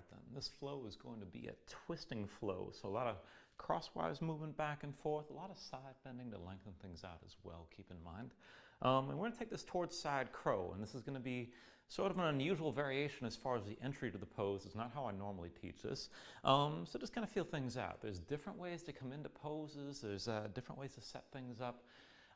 right then, this flow is going to be a twisting flow, so a lot of crosswise movement back and forth, a lot of side bending to lengthen things out as well, keep in mind. And we're going to take this towards side crow, and this is going to be sort of an unusual variation as far as the entry to the pose. It's not how I normally teach this. So just kind of feel things out. There's different ways to come into poses. There's different ways to set things up.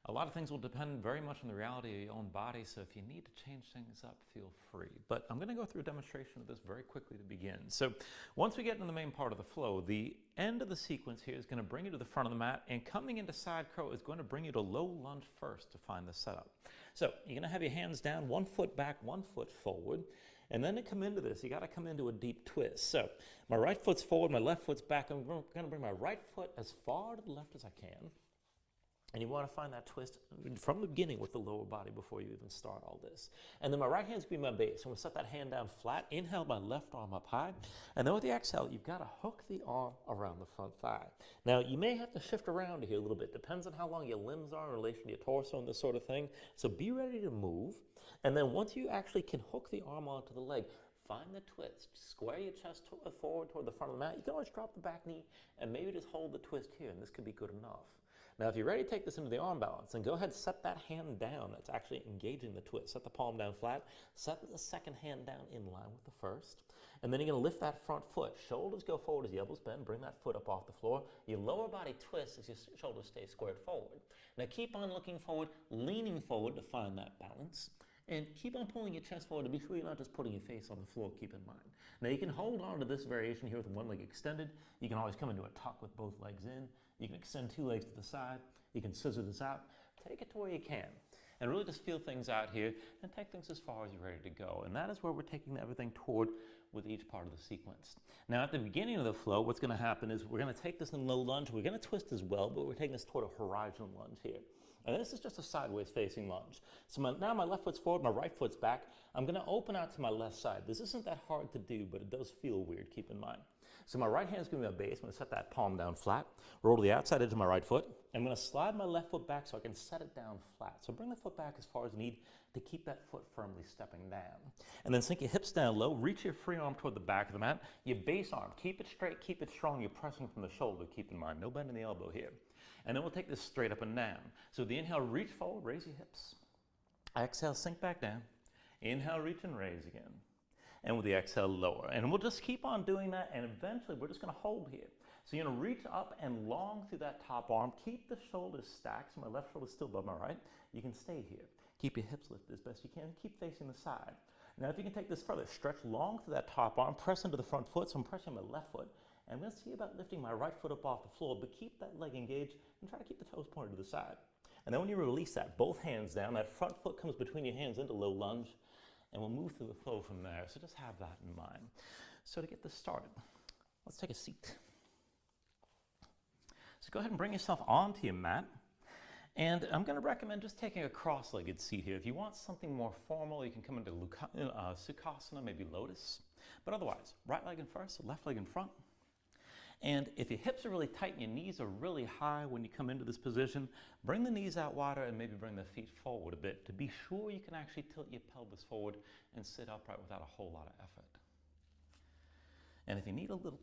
A lot of things will depend very much on the reality of your own body, so if you need to change things up, feel free. But I'm going to go through a demonstration of this very quickly to begin. So once we get into the main part of the flow, the end of the sequence here is going to bring you to the front of the mat, and coming into side crow is going to bring you to low lunge first to find the setup. So you're going to have your hands down, 1 foot back, 1 foot forward. And then to come into this, you got to come into a deep twist. So my right foot's forward, my left foot's back. I'm going to bring my right foot as far to the left as I can. And you want to find that twist from the beginning with the lower body before you even start all this. And then my right hand's going to be my base. I'm going to set that hand down flat. Inhale my left arm up high. And then with the exhale, you've got to hook the arm around the front thigh. Now, you may have to shift around here a little bit. Depends on how long your limbs are in relation to your torso and this sort of thing. So be ready to move. And then once you actually can hook the arm onto the leg, find the twist. Square your chest forward toward the front of the mat. You can always drop the back knee and maybe just hold the twist here, and this could be good enough. Now, if you're ready to take this into the arm balance, then go ahead and set that hand down. That's actually engaging the twist. Set the palm down flat. Set the second hand down in line with the first. And then you're going to lift that front foot. Shoulders go forward as the elbows bend. Bring that foot up off the floor. Your lower body twists as your shoulders stay squared forward. Now, keep on looking forward, leaning forward to find that balance. And keep on pulling your chest forward to be sure you're not just putting your face on the floor, keep in mind. Now, you can hold on to this variation here with one leg extended. You can always come into a tuck with both legs in. You can extend 2 legs to the side. You can scissor this out. Take it to where you can. And really just feel things out here and take things as far as you're ready to go. And that is where we're taking everything toward with each part of the sequence. Now, at the beginning of the flow, what's going to happen is we're going to take this in low lunge. We're going to twist as well, but we're taking this toward a horizon lunge here. And this is just a sideways facing lunge. So now my left foot's forward, my right foot's back. I'm going to open out to my left side. This isn't that hard to do, but it does feel weird, keep in mind. So my right hand's going to be my base. I'm going to set that palm down flat, roll to the outside edge of my right foot. I'm going to slide my left foot back so I can set it down flat. So bring the foot back as far as you need to keep that foot firmly stepping down. And then sink your hips down low, reach your free arm toward the back of the mat. Your base arm, keep it straight, keep it strong. You're pressing from the shoulder, keep in mind. No bend in the elbow here. And then we'll take this straight up and down. So the inhale, reach forward, raise your hips. Exhale, sink back down. Inhale, reach and raise again. And with the exhale, lower. And we'll just keep on doing that, and eventually we're just going to hold here. So you're going to reach up and long through that top arm. Keep the shoulders stacked. So my left shoulder is still above my right. You can stay here. Keep your hips lifted as best you can. Keep facing the side. Now, if you can take this further, stretch long through that top arm. Press into the front foot. So I'm pressing my left foot. And I'm going to see about lifting my right foot up off the floor, but keep that leg engaged and try to keep the toes pointed to the side. And then when you release that, both hands down, that front foot comes between your hands into low lunge, and we'll move through the flow from there. So just have that in mind. So to get this started, let's take a seat. So go ahead and bring yourself onto your mat. And I'm going to recommend just taking a cross-legged seat here. If you want something more formal, you can come into Sukhasana, maybe lotus. But otherwise, right leg in first, left leg in front. And if your hips are really tight and your knees are really high when you come into this position, bring the knees out wider and maybe bring the feet forward a bit to be sure you can actually tilt your pelvis forward and sit upright without a whole lot of effort. And if you need a little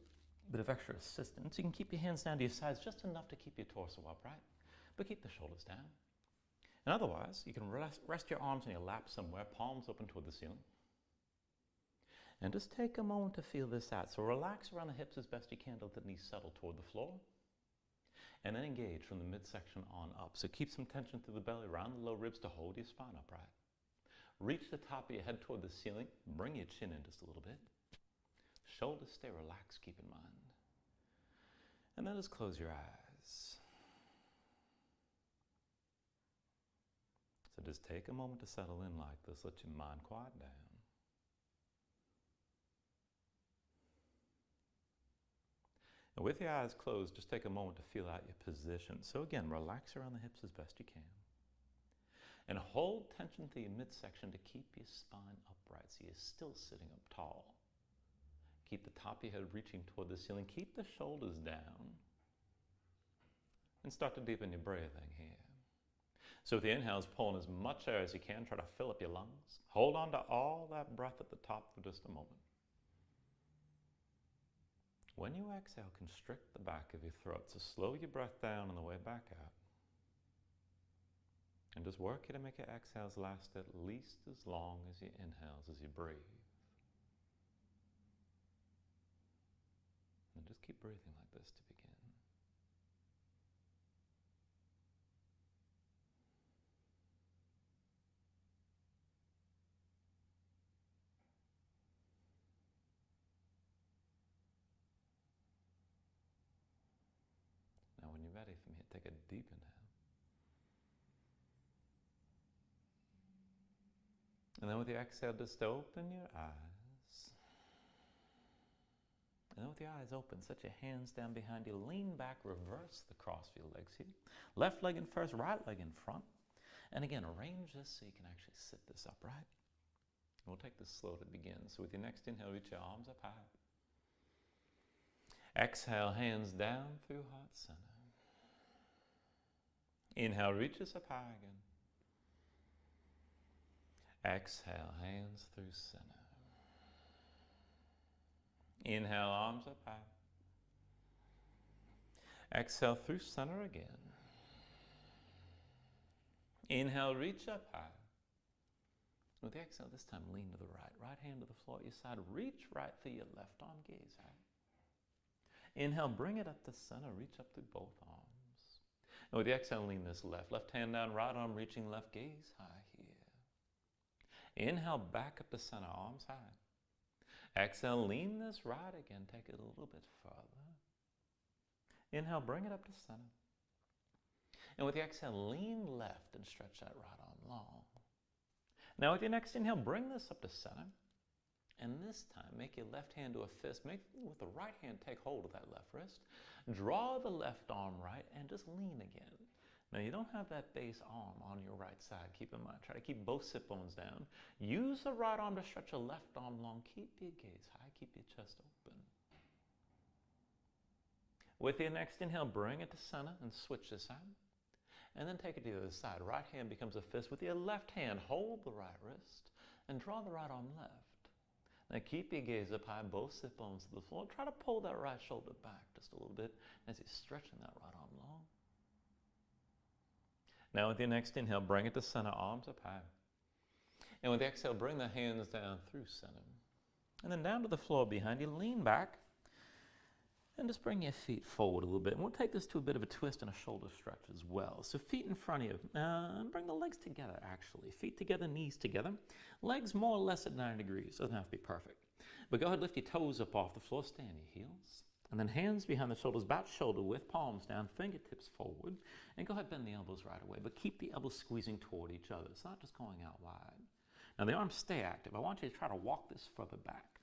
bit of extra assistance, you can keep your hands down to your sides just enough to keep your torso upright, but keep the shoulders down. And otherwise, you can rest your arms in your lap somewhere, palms open toward the ceiling. And just take a moment to feel this out. So relax around the hips as best you can to let the knees settle toward the floor. And then engage from the midsection on up. So keep some tension through the belly, around the low ribs to hold your spine upright. Reach the top of your head toward the ceiling. Bring your chin in just a little bit. Shoulders stay relaxed, keep in mind. And then just close your eyes. So just take a moment to settle in like this. Let your mind quiet down. And with your eyes closed, just take a moment to feel out your position. So again, relax around the hips as best you can. And hold tension through your midsection to keep your spine upright so you're still sitting up tall. Keep the top of your head reaching toward the ceiling. Keep the shoulders down. And start to deepen your breathing here. So with the inhales, pull in as much air as you can. Try to fill up your lungs. Hold on to all that breath at the top for just a moment. And with the exhales, When you exhale, constrict the back of your throat. So slow your breath down on the way back out. And just work it to make your exhales last at least as long as your inhales as you breathe. And just keep breathing like this to begin. Now when you're ready from here, take a deep inhale. And then with your exhale, just open your eyes. And then with your eyes open, set your hands down behind you. Lean back, reverse the cross of your legs here. Left leg in first, right leg in front. And again, arrange this so you can actually sit this upright. And we'll take this slow to begin. So with your next inhale, reach your arms up high. Exhale, hands down through heart center. Inhale, reach us up high again. Exhale, hands through center. Inhale, arms up high. Exhale, through center again. Inhale, reach up high. With the exhale, this time lean to the right. Right hand to the floor at your side. Reach right through your left arm, gaze high. Inhale, bring it up to center. Reach up through both arms. And with the exhale, lean this left. Left hand down, right arm reaching left, gaze high here. Inhale, back up to center, arms high. Exhale, lean this right again. Take it a little bit further. Inhale, bring it up to center. And with the exhale, lean left and stretch that right arm long. Now with your next inhale, bring this up to center. And this time, make your left hand to a fist. Make with the right hand, take hold of that left wrist. Draw the left arm right and just lean again. Now you don't have that base arm on your right side. Keep in mind, try to keep both sit bones down. Use the right arm to stretch your left arm long. Keep your gaze high, keep your chest open. With your next inhale, bring it to center and switch this side. And then take it to the other side. Right hand becomes a fist. With your left hand, hold the right wrist and draw the right arm left. Now keep your gaze up high, both sit bones to the floor. Try to pull that right shoulder back just a little bit as you're stretching that right arm long. Now with your next inhale, bring it to center, arms up high. And with the exhale, bring the hands down through center. And then down to the floor behind you, lean back. And just bring your feet forward a little bit. And we'll take this to a bit of a twist and a shoulder stretch as well. So feet in front of you. Bring the legs together, actually. Feet together, knees together. Legs more or less at 9 degrees. Doesn't have to be perfect. But go ahead, lift your toes up off the floor. Stay on your heels. And then hands behind the shoulders, about shoulder width, palms down, fingertips forward. And go ahead, bend the elbows right away. But keep the elbows squeezing toward each other. It's not just going out wide. Now the arms stay active. I want you to try to walk this further back.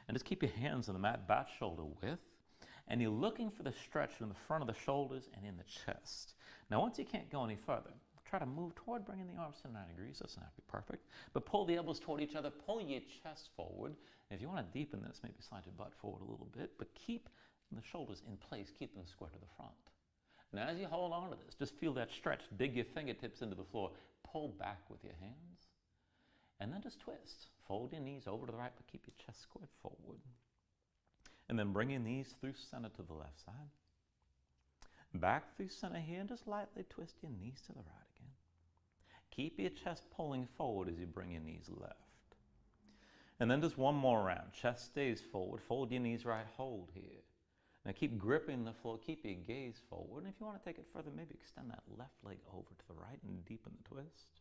And just keep your hands on the mat, about shoulder width. And you're looking for the stretch in the front of the shoulders and in the chest. Now, once you can't go any further, try to move toward bringing the arms to 9 degrees. Doesn't have to be perfect. But pull the elbows toward each other. Pull your chest forward. If you want to deepen this, maybe slide your butt forward a little bit. But keep the shoulders in place. Keep them square to the front. Now, as you hold on to this, just feel that stretch. Dig your fingertips into the floor. Pull back with your hands. And then just twist. Fold your knees over to the right, but keep your chest squared forward. And then bring your knees through center to the left side. Back through center here, and just lightly twist your knees to the right again. Keep your chest pulling forward as you bring your knees left. And then just one more round. Chest stays forward. Fold your knees right, hold here. Now keep gripping the floor, keep your gaze forward. And if you want to take it further, maybe extend that left leg over to the right and deepen the twist.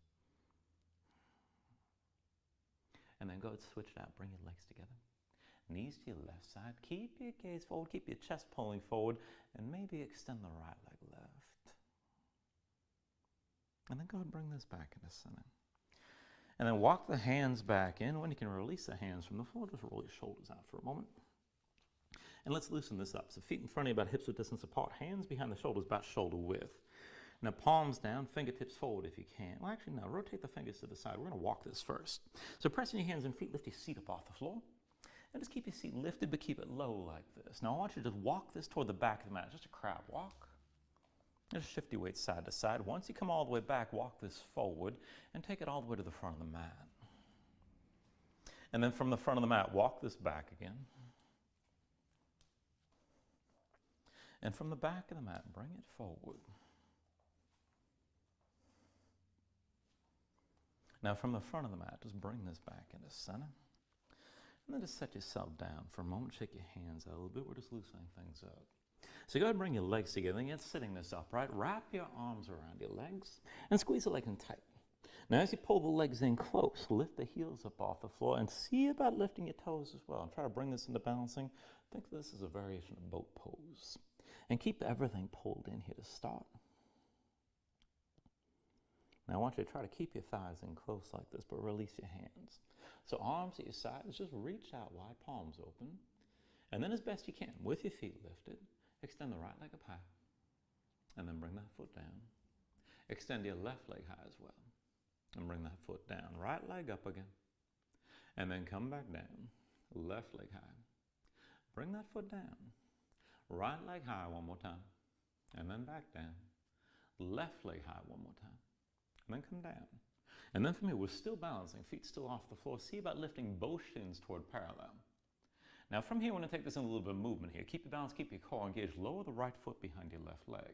And then go ahead, switch it out, bring your legs together. Knees to your left side. Keep your gaze forward. Keep your chest pulling forward. And maybe extend the right leg left. And then go ahead and bring this back into center. And then walk the hands back in. When you can release the hands from the floor, just roll your shoulders out for a moment. And let's loosen this up. So feet in front of you about hips width distance apart. Hands behind the shoulders about shoulder width. Now palms down, fingertips forward if you can. Well, actually, no. Rotate the fingers to the side. We're going to walk this first. So pressing your hands and feet, lift your seat up off the floor. And just keep your seat lifted, but keep it low like this. Now I want you to just walk this toward the back of the mat, just a crab walk. Just shift your weight side to side. Once you come all the way back, walk this forward and take it all the way to the front of the mat. And then from the front of the mat, walk this back again. And from the back of the mat, bring it forward. Now from the front of the mat, just bring this back into center. And then just set yourself down for a moment. Shake your hands out a little bit. We're just loosening things up. So go ahead and bring your legs together. And get sitting this upright. Wrap your arms around your legs and squeeze the legs in tight. Now as you pull the legs in close, lift the heels up off the floor and see about lifting your toes as well. And try to bring this into balancing. Think of this as a variation of boat pose. And keep everything pulled in here to start. Now I want you to try to keep your thighs in close like this, but release your hands. So arms at your sides, just reach out wide, palms open. And then as best you can, with your feet lifted, extend the right leg up high. And then bring that foot down. Extend your left leg high as well. And bring that foot down. Right leg up again. And then come back down. Left leg high. Bring that foot down. Right leg high one more time. And then back down. Left leg high one more time. And then come down. And then from here, we're still balancing, feet still off the floor. See about lifting both shins toward parallel. Now from here, we're going to take this in a little bit of movement here. Keep your balance, keep your core engaged. Lower the right foot behind your left leg.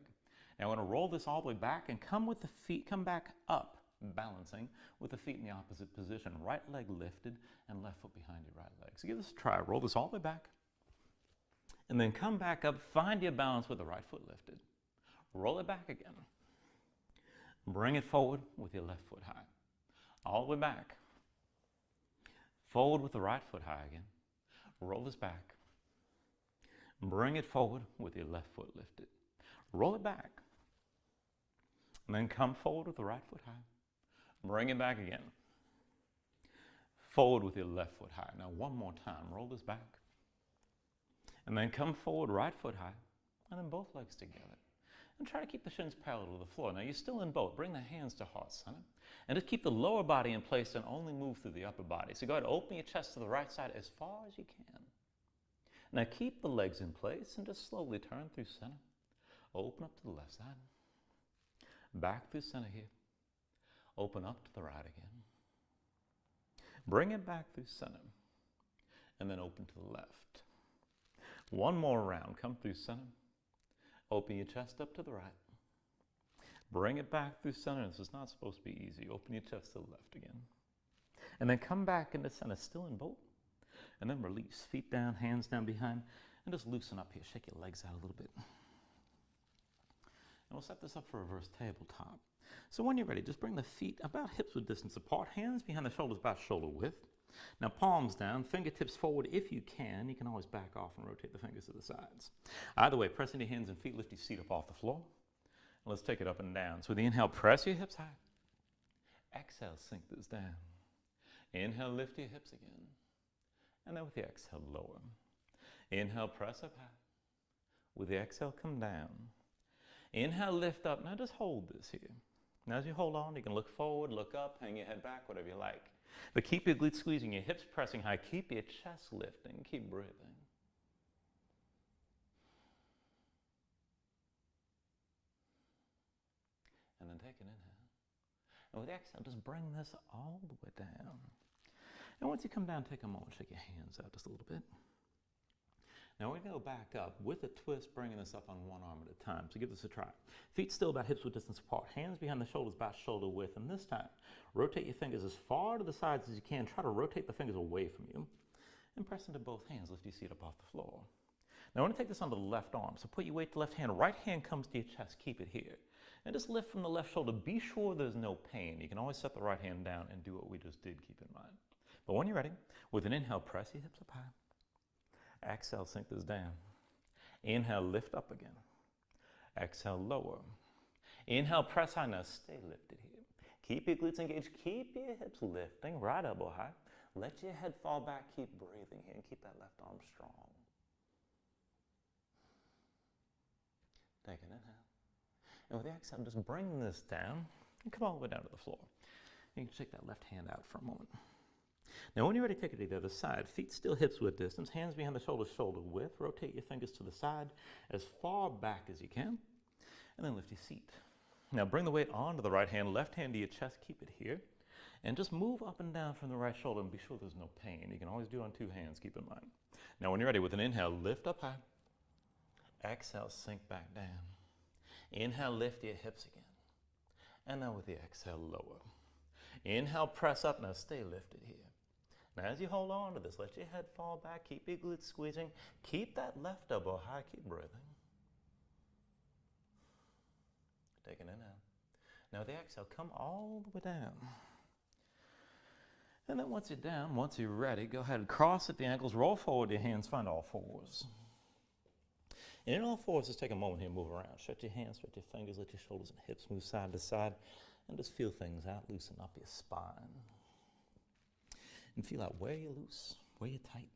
Now we're going to roll this all the way back and come with the feet, come back up, balancing with the feet in the opposite position. Right leg lifted and left foot behind your right leg. So give this a try. Roll this all the way back. And then come back up, find your balance with the right foot lifted. Roll it back again. Bring it forward with your left foot high. All the way back. Forward with the right foot high again. Roll this back. Bring it forward with your left foot lifted. Roll it back. And then come forward with the right foot high. Bring it back again. Forward with your left foot high. Now one more time. Roll this back. And then come forward, right foot high. And then both legs together. And try to keep the shins parallel to the floor. Now you're still in boat. Bring the hands to heart center. And just keep the lower body in place and only move through the upper body. So go ahead and open your chest to the right side as far as you can. Now keep the legs in place and just slowly turn through center. Open up to the left side. Back through center here. Open up to the right again. Bring it back through center. And then open to the left. One more round. Come through center. Open your chest up to the right. Bring it back through center. This is not supposed to be easy. Open your chest to the left again. And then come back into center, still in boat. And then release. Feet down, hands down behind. And just loosen up here. Shake your legs out a little bit. And we'll set this up for reverse tabletop. So when you're ready, just bring the feet about hips width distance apart. Hands behind the shoulders, about shoulder width. Now palms down, fingertips forward if you can. You can always back off and rotate the fingers to the sides. Either way, press into your hands and feet, lift your seat up off the floor. And let's take it up and down. So with the inhale, press your hips high. Exhale, sink this down. Inhale, lift your hips again. And then with the exhale, lower. Inhale, press up high. With the exhale, come down. Inhale, lift up. Now just hold this here. Now as you hold on, you can look forward, look up, hang your head back, whatever you like. But keep your glutes squeezing, your hips pressing high. Keep your chest lifting. Keep breathing. And then take an inhale. And with the exhale, just bring this all the way down. And once you come down, take a moment, shake your hands out just a little bit. Now we're going to go back up with a twist, bringing this up on one arm at a time. So give this a try. Feet still about hips width distance apart. Hands behind the shoulders, about shoulder width. And this time, rotate your fingers as far to the sides as you can. Try to rotate the fingers away from you. And press into both hands. Lift your seat up off the floor. Now I want to take this onto the left arm. So put your weight to the left hand. Right hand comes to your chest. Keep it here. And just lift from the left shoulder. Be sure there's no pain. You can always set the right hand down and do what we just did. Keep in mind. But when you're ready, with an inhale, press your hips up high. Exhale, sink this down. Inhale, lift up again. Exhale, lower. Inhale, press high. Now stay lifted here. Keep your glutes engaged. Keep your hips lifting. Right elbow high. Let your head fall back. Keep breathing here and keep that left arm strong. Take an inhale. And with the exhale, just bring this down and come all the way down to the floor. You can shake that left hand out for a moment. Now when you're ready, take it to the other side. Feet still hips width distance, hands behind the shoulders, shoulder width. Rotate your fingers to the side as far back as you can. And then lift your seat. Now bring the weight onto the right hand, left hand to your chest, keep it here. And just move up and down from the right shoulder and be sure there's no pain. You can always do it on two hands, keep in mind. Now when you're ready, with an inhale, lift up high. Exhale, sink back down. Inhale, lift your hips again. And now with the exhale, lower. Inhale, press up. Now stay lifted here. Now as you hold on to this, let your head fall back. Keep your glutes squeezing. Keep that left elbow high. Keep breathing. Take an inhale. Now with the exhale, come all the way down. And then once you're down, once you're ready, go ahead and cross at the ankles, roll forward your hands, find all fours. And in all fours, just take a moment here, move around. Stretch your hands, stretch your fingers, let your shoulders and hips move side to side, and just feel things out, loosen up your spine. And feel out where you're loose, where you're tight.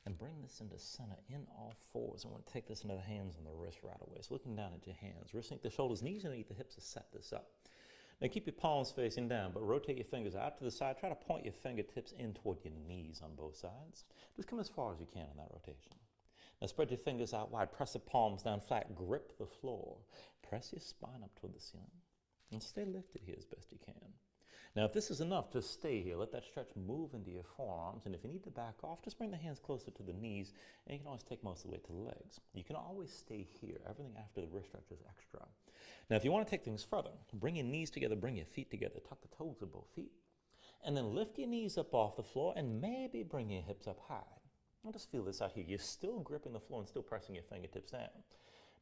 And bring this into center in all fours. I want to take this into the hands and the wrist right away. So looking down at your hands, wrist sink the shoulders, knees underneath the hips to set this up. Now keep your palms facing down, but rotate your fingers out to the side. Try to point your fingertips in toward your knees on both sides. Just come as far as you can in that rotation. Now spread your fingers out wide, press the palms down flat, grip the floor. Press your spine up toward the ceiling. And stay lifted here as best you can. Now, if this is enough, just stay here. Let that stretch move into your forearms. And if you need to back off, just bring the hands closer to the knees. And you can always take most of the weight to the legs. You can always stay here. Everything after the wrist stretch is extra. Now, if you want to take things further, bring your knees together, bring your feet together. Tuck the toes of both feet. And then lift your knees up off the floor and maybe bring your hips up high. Now, just feel this out here. You're still gripping the floor and still pressing your fingertips down.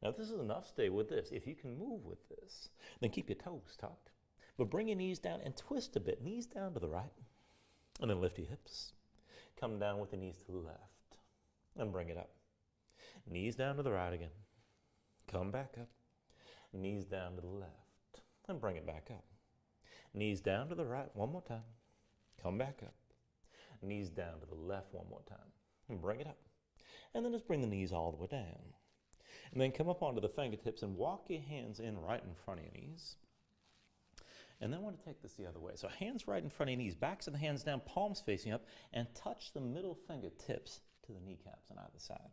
Now, if this is enough, stay with this. If you can move with this, then keep your toes tucked. But bring your knees down and twist a bit. Knees down to the right. And then lift your hips. Come down with the knees to the left. And bring it up. Knees down to the right again. Come back up. Knees down to the left. And bring it back up. Knees down to the right one more time. Come back up. Knees down to the left one more time. And bring it up. And then just bring the knees all the way down. And then come up onto the fingertips and walk your hands in right in front of your knees. And then I want to take this the other way. So hands right in front of your knees, backs of the hands down, palms facing up, and touch the middle fingertips to the kneecaps on either side.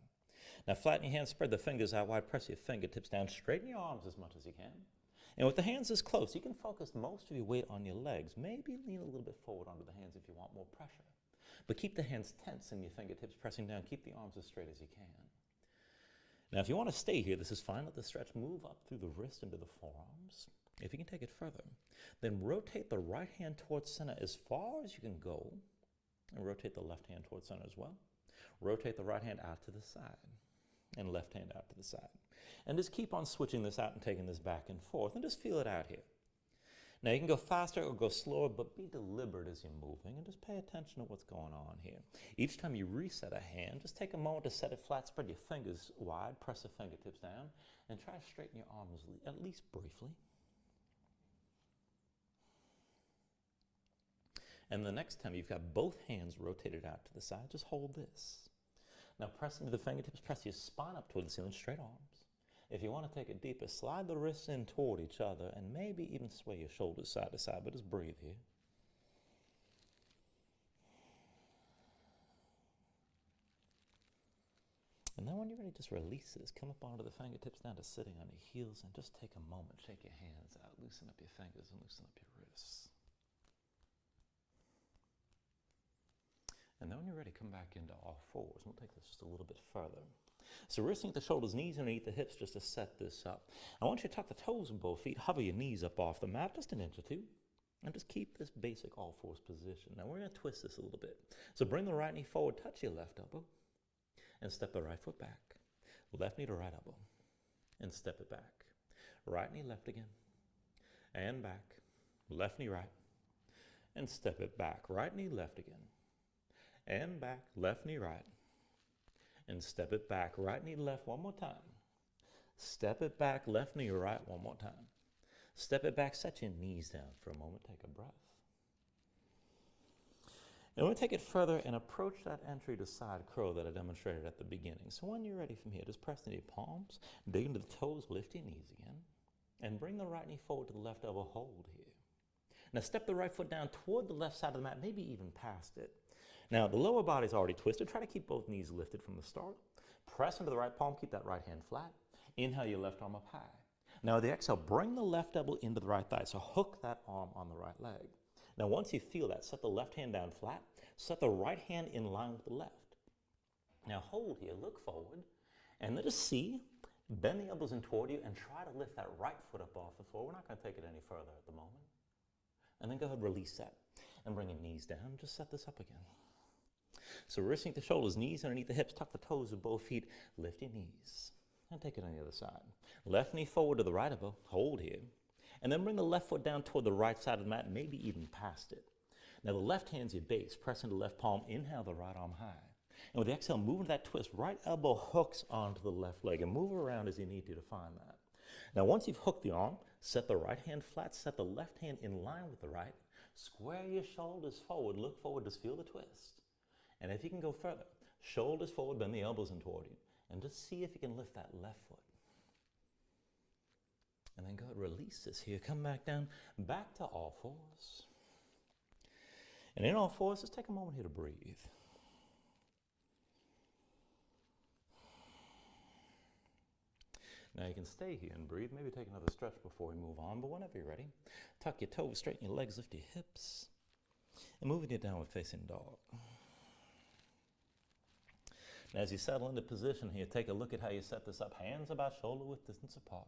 Now flatten your hands, spread the fingers out wide, press your fingertips down, straighten your arms as much as you can. And with the hands this close, you can focus most of your weight on your legs. Maybe lean a little bit forward onto the hands if you want more pressure. But keep the hands tense and your fingertips pressing down. Keep the arms as straight as you can. Now if you want to stay here, this is fine. Let the stretch move up through the wrist into the forearms. If you can take it further, then rotate the right hand towards center as far as you can go, and rotate the left hand towards center as well. Rotate the right hand out to the side, and left hand out to the side. And just keep on switching this out and taking this back and forth, and just feel it out here. Now you can go faster or go slower, but be deliberate as you're moving, and just pay attention to what's going on here. Each time you reset a hand, just take a moment to set it flat, spread your fingers wide, press the fingertips down, and try to straighten your arms at least briefly. And the next time you've got both hands rotated out to the side, just hold this. Now press into the fingertips, press your spine up toward the ceiling, straight arms. If you want to take it deeper, slide the wrists in toward each other and maybe even sway your shoulders side to side, but just breathe here. And then when you're ready, just release this. Come up onto the fingertips down to sitting on your heels and just take a moment, shake your hands out, loosen up your fingers and loosen up your wrists. And then when you're ready, come back into all fours. We'll take this just a little bit further. So wrists underneath the shoulders, knees underneath the hips just to set this up. I want you to tuck the toes of both feet, hover your knees up off the mat, just an inch or two. And just keep this basic all fours position. Now we're going to twist this a little bit. So bring the right knee forward, touch your left elbow, and step the right foot back. Left knee to right elbow, and step it back. Right knee left again, and back. Left knee right, and step it back. Right knee left again. And back, left knee right, and step it back, right knee left one more time. Step it back, left knee right one more time. Step it back, set your knees down for a moment, take a breath. And we'll take it further and approach that entry to side crow that I demonstrated at the beginning. So when you're ready from here, just press into your palms, dig into the toes, lift your knees again, and bring the right knee forward to the left elbow, hold here. Now step the right foot down toward the left side of the mat, maybe even past it. Now, the lower body's already twisted. Try to keep both knees lifted from the start. Press into the right palm. Keep that right hand flat. Inhale your left arm up high. Now, with the exhale, bring the left elbow into the right thigh. So hook that arm on the right leg. Now, once you feel that, set the left hand down flat, set the right hand in line with the left. Now, hold here, look forward, and let us see. Bend the elbows in toward you and try to lift that right foot up off the floor. We're not going to take it any further at the moment. And then go ahead and release that and bring your knees down. Just set this up again. So wristing the shoulders, knees underneath the hips, tuck the toes of both feet, lift your knees. And take it on the other side. Left knee forward to the right elbow, hold here. And then bring the left foot down toward the right side of the mat, maybe even past it. Now the left hand's your base. Press into the left palm, inhale the right arm high. And with the exhale, move into that twist. Right elbow hooks onto the left leg and move around as you need to find that. Now, once you've hooked the arm, set the right hand flat, set the left hand in line with the right. Square your shoulders forward, look forward, just feel the twist. And if you can go further, shoulders forward, bend the elbows in toward you. And just see if you can lift that left foot. And then go ahead, release this here. Come back down, back to all fours. And in all fours, just take a moment here to breathe. Now you can stay here and breathe. Maybe take another stretch before we move on, but whenever you're ready, tuck your toes, straighten your legs, lift your hips, and move into downward facing dog. Now as you settle into position here, take a look at how you set this up. Hands about shoulder width distance apart.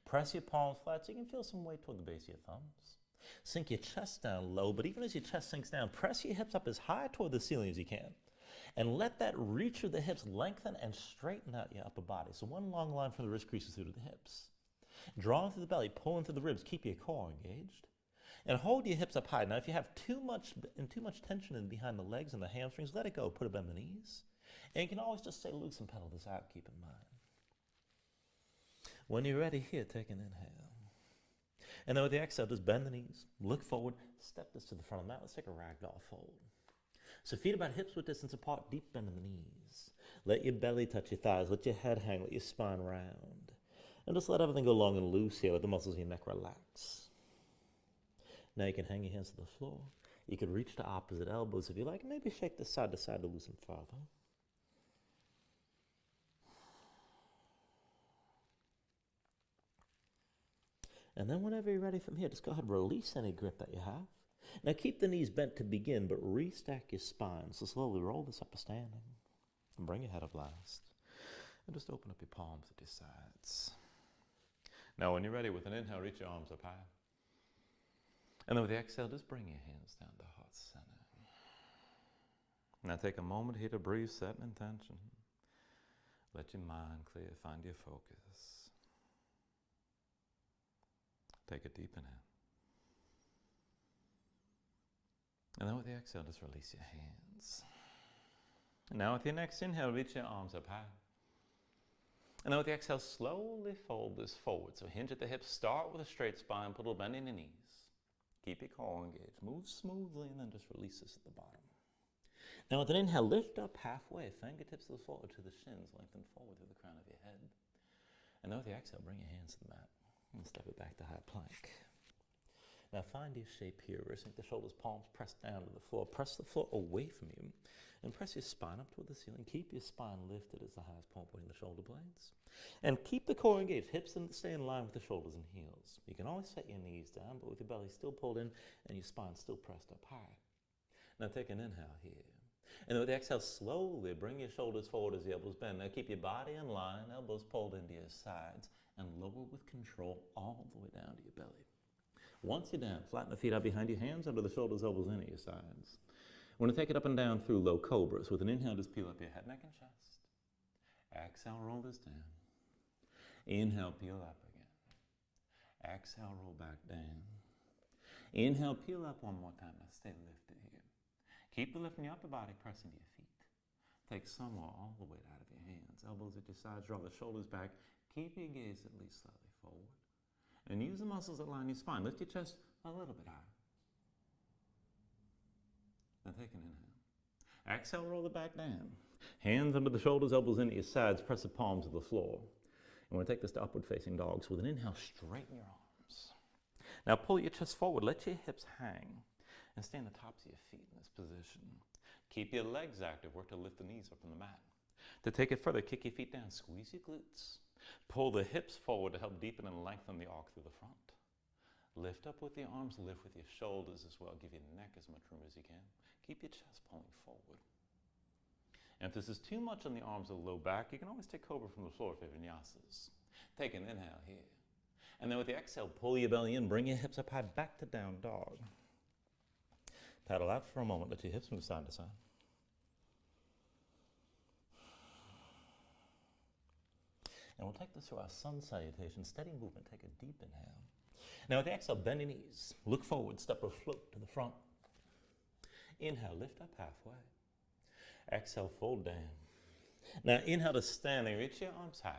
Press your palms flat so you can feel some weight toward the base of your thumbs. Sink your chest down low, but even as your chest sinks down, press your hips up as high toward the ceiling as you can. And let that reach of the hips lengthen and straighten out your upper body. So one long line from the wrist creases through to the hips. Drawing through the belly, pulling through the ribs, keep your core engaged. And hold your hips up high. Now if you have too much tension in behind the legs and the hamstrings, let it go. Put a bend in the knees. And you can always just stay loose and pedal this out, keep in mind. When you're ready here, take an inhale. And then with the exhale, just bend the knees, look forward, step this to the front of the mat. Let's take a ragdoll fold. So feet about hips width distance apart, deep bend in the knees. Let your belly touch your thighs, let your head hang, let your spine round. And just let everything go long and loose here, let the muscles of your neck relax. Now you can hang your hands to the floor. You can reach to opposite elbows if you like, and maybe shake this side to side to loosen further. And then whenever you're ready from here, just go ahead and release any grip that you have. Now keep the knees bent to begin, but restack your spine. So slowly roll this up to standing. And bring your head up last. And just open up your palms at your sides. Now when you're ready, with an inhale, reach your arms up high. And then with the exhale, just bring your hands down to heart center. Now take a moment here to breathe, set an intention. Let your mind clear, find your focus. Take a deep inhale. And then with the exhale, just release your hands. And now with your next inhale, reach your arms up high. And then with the exhale, slowly fold this forward. So hinge at the hips, start with a straight spine, put a little bend in your knees. Keep your core engaged. Move smoothly and then just release this at the bottom. Now with an inhale, lift up halfway, fingertips to the floor, to the shins, lengthen forward through the crown of your head. And then with the exhale, bring your hands to the mat and step it back to high plank. Now find your shape here, sink the shoulders, palms pressed down to the floor. Press the floor away from you and press your spine up toward the ceiling. Keep your spine lifted as the highest point pointing the shoulder blades. And keep the core engaged, hips stay in line with the shoulders and heels. You can always set your knees down, but with your belly still pulled in and your spine still pressed up high. Now take an inhale here. And then with the exhale, slowly bring your shoulders forward as the elbows bend. Now keep your body in line, elbows pulled into your sides, and lower with control all the way down to your belly. Once you're down, flatten the feet out behind your hands, under the shoulders, elbows in at your sides. We're going to take it up and down through low cobras. With an inhale, just peel up your head, neck, and chest. Exhale, roll this down. Inhale, peel up again. Exhale, roll back down. Inhale, peel up one more time. Now stay lifted here. Keep the lift in your upper body, press into your feet. Take some or all the weight out of your hands. Elbows at your sides, draw the shoulders back. Keep your gaze at least slightly forward. And use the muscles that line your spine. Lift your chest a little bit higher. Now take an inhale. Exhale, roll it back down. Hands under the shoulders, elbows in at your sides. Press the palms to the floor. And we're going to take this to upward facing dog. So with an inhale, straighten your arms. Now pull your chest forward. Let your hips hang. And stay on the tops of your feet in this position. Keep your legs active. Work to lift the knees up from the mat. To take it further, kick your feet down. Squeeze your glutes. Pull the hips forward to help deepen and lengthen the arc through the front. Lift up with your arms, lift with your shoulders as well. Give your neck as much room as you can. Keep your chest pulling forward. And if this is too much on the arms or low back, you can always take cobra from the floor for vinyasas. Take an inhale here. And then with the exhale, pull your belly in, bring your hips up high, back to down dog. Paddle out for a moment, let your hips move side to side. And we'll take this to our sun salutation, steady movement, take a deep inhale. Now with the exhale, bend your knees, look forward, step or float to the front. Inhale, lift up halfway. Exhale, fold down. Now inhale to standing, reach your arms high.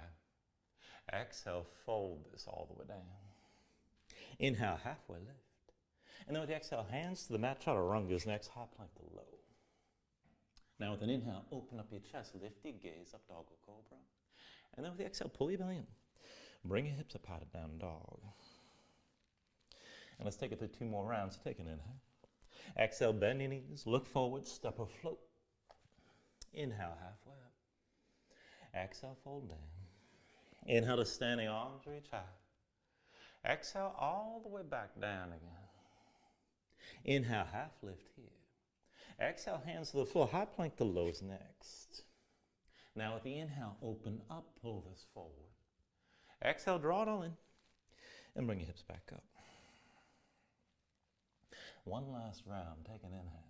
Exhale, fold this all the way down. Inhale, halfway lift. And then with the exhale, hands to the mat, chaturangas, next high plank to low. Now with an inhale, open up your chest, lift your gaze up, dog or cobra. And then with the exhale, pull your belly in. Bring your hips up high to down dog. And let's take it through 2 more rounds. Take an inhale. Exhale, bend your knees, look forward, step or float. Inhale, halfway up. Exhale, fold down. Inhale to standing arms, reach high. Exhale, all the way back down again. Inhale, half lift here. Exhale, hands to the floor, high plank to lows next. Now with the inhale, open up, pull this forward. Exhale, draw it all in, and bring your hips back up. One last round, take an inhale.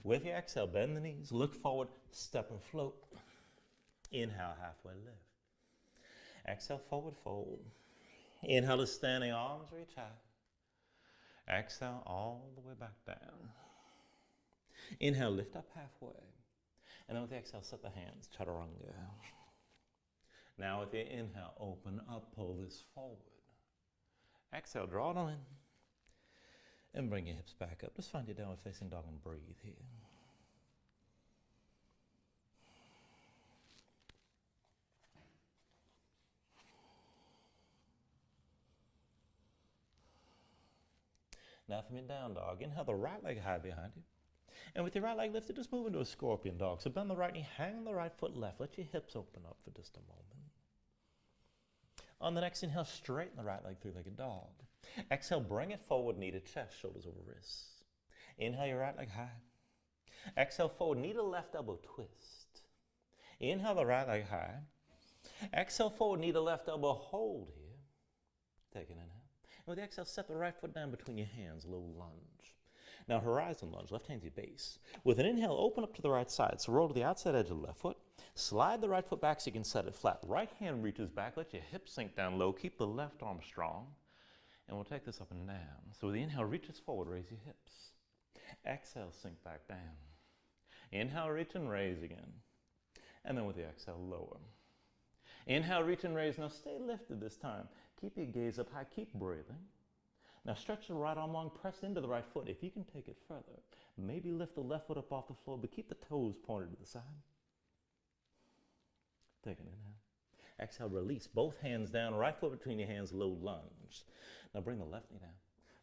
With your exhale, bend the knees, look forward, step or float. Inhale, halfway lift. Exhale, forward fold. Inhale to standing arms, reach high. Exhale, all the way back down. Inhale, lift up halfway. And then with the exhale, set the hands, chaturanga. Now with your inhale, open up, pull this forward. Exhale, draw it all in. And bring your hips back up. Just find your downward facing dog and breathe here. Now from your down dog, inhale the right leg high behind you. And with your right leg lifted, just move into a scorpion dog. So bend the right knee, hang the right foot left. Let your hips open up for just a moment. On the next inhale, straighten the right leg, three-legged dog. Exhale, bring it forward, knee to chest, shoulders over wrists. Inhale your right leg high. Exhale, forward, knee to left elbow, twist. Inhale the right leg high. Exhale, forward, knee to left elbow, hold here. Take an inhale. And with the exhale, set the right foot down between your hands, low lunge. Now horizon lunge, left hand's your base. With an inhale, open up to the right side. So roll to the outside edge of the left foot. Slide the right foot back so you can set it flat. Right hand reaches back, let your hips sink down low. Keep the left arm strong. And we'll take this up and down. So with the inhale, reaches forward, raise your hips. Exhale, sink back down. Inhale, reach and raise again. And then with the exhale, lower. Inhale, reach and raise. Now stay lifted this time. Keep your gaze up high, keep breathing. Now stretch the right arm long, press into the right foot. If you can take it further, maybe lift the left foot up off the floor, but keep the toes pointed to the side. Take an inhale. Exhale, release. Both hands down, right foot between your hands, low lunge. Now bring the left knee down,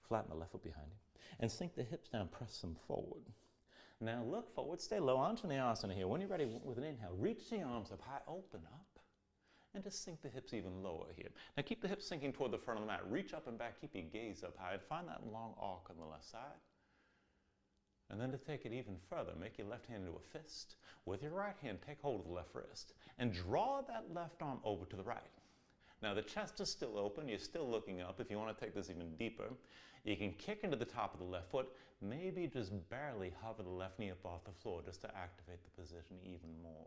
flatten the left foot behind you, and sink the hips down, press them forward. Now look forward, stay low, Anjaneyasana here. When you're ready with an inhale, reach the arms up high, open up, and just sink the hips even lower here. Now keep the hips sinking toward the front of the mat. Reach up and back, keep your gaze up high, and find that long arc on the left side. And then to take it even further, make your left hand into a fist. With your right hand, take hold of the left wrist and draw that left arm over to the right. Now the chest is still open, you're still looking up. If you want to take this even deeper, you can kick into the top of the left foot, maybe just barely hover the left knee up off the floor just to activate the position even more.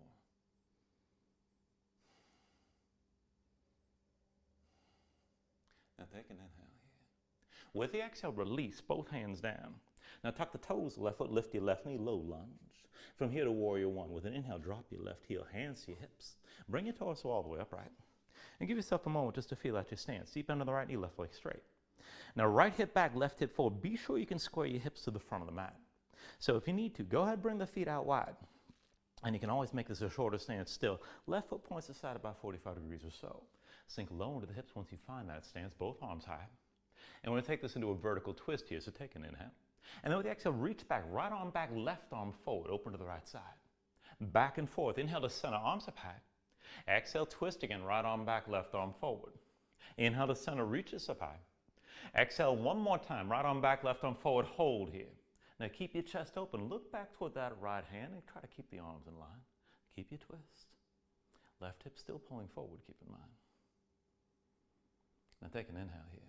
Now take an inhale here. With the exhale, release both hands down. Now tuck the toes, left foot, lift your left knee, low lunge. From here to warrior one. With an inhale, drop your left heel, hands to your hips. Bring your torso all the way upright. And give yourself a moment just to feel out your stance. Deep under the right knee, left leg straight. Now right hip back, left hip forward. Be sure you can square your hips to the front of the mat. So if you need to, go ahead, bring the feet out wide. And you can always make this a shorter stance still. Left foot points aside about 45 degrees or so. Sink low into the hips once you find that stance, both arms high. And we're going to take this into a vertical twist here, so take an inhale. And then with the exhale, reach back, right arm back, left arm forward, open to the right side. Back and forth. Inhale to center, arms up high. Exhale, twist again, right arm back, left arm forward. Inhale to center, reaches up high. Exhale one more time. Right arm back, left arm forward. Hold here. Now keep your chest open. Look back toward that right hand and try to keep the arms in line. Keep your twist. Left hip still pulling forward, keep in mind. Now take an inhale here.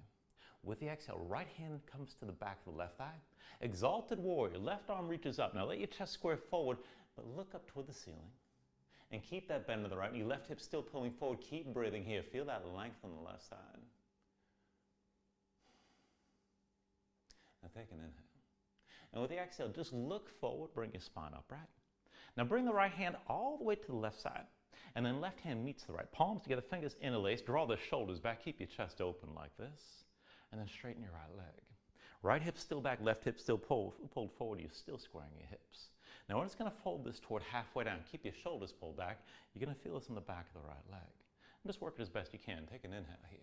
With the exhale, right hand comes to the back of the left thigh. Exalted warrior, left arm reaches up. Now let your chest square forward, but look up toward the ceiling. And keep that bend to the right knee. Left hip still pulling forward. Keep breathing here. Feel that length on the left side. Now take an inhale. And with the exhale, just look forward, bring your spine upright. Now bring the right hand all the way to the left side. And then left hand meets the right. Palms together, fingers interlaced. Draw the shoulders back. Keep your chest open like this. And then straighten your right leg. Right hip still back, left hip still pulled forward. You're still squaring your hips. Now we're just going to fold this toward halfway down. Keep your shoulders pulled back. You're going to feel this in the back of the right leg. And just work it as best you can. Take an inhale here.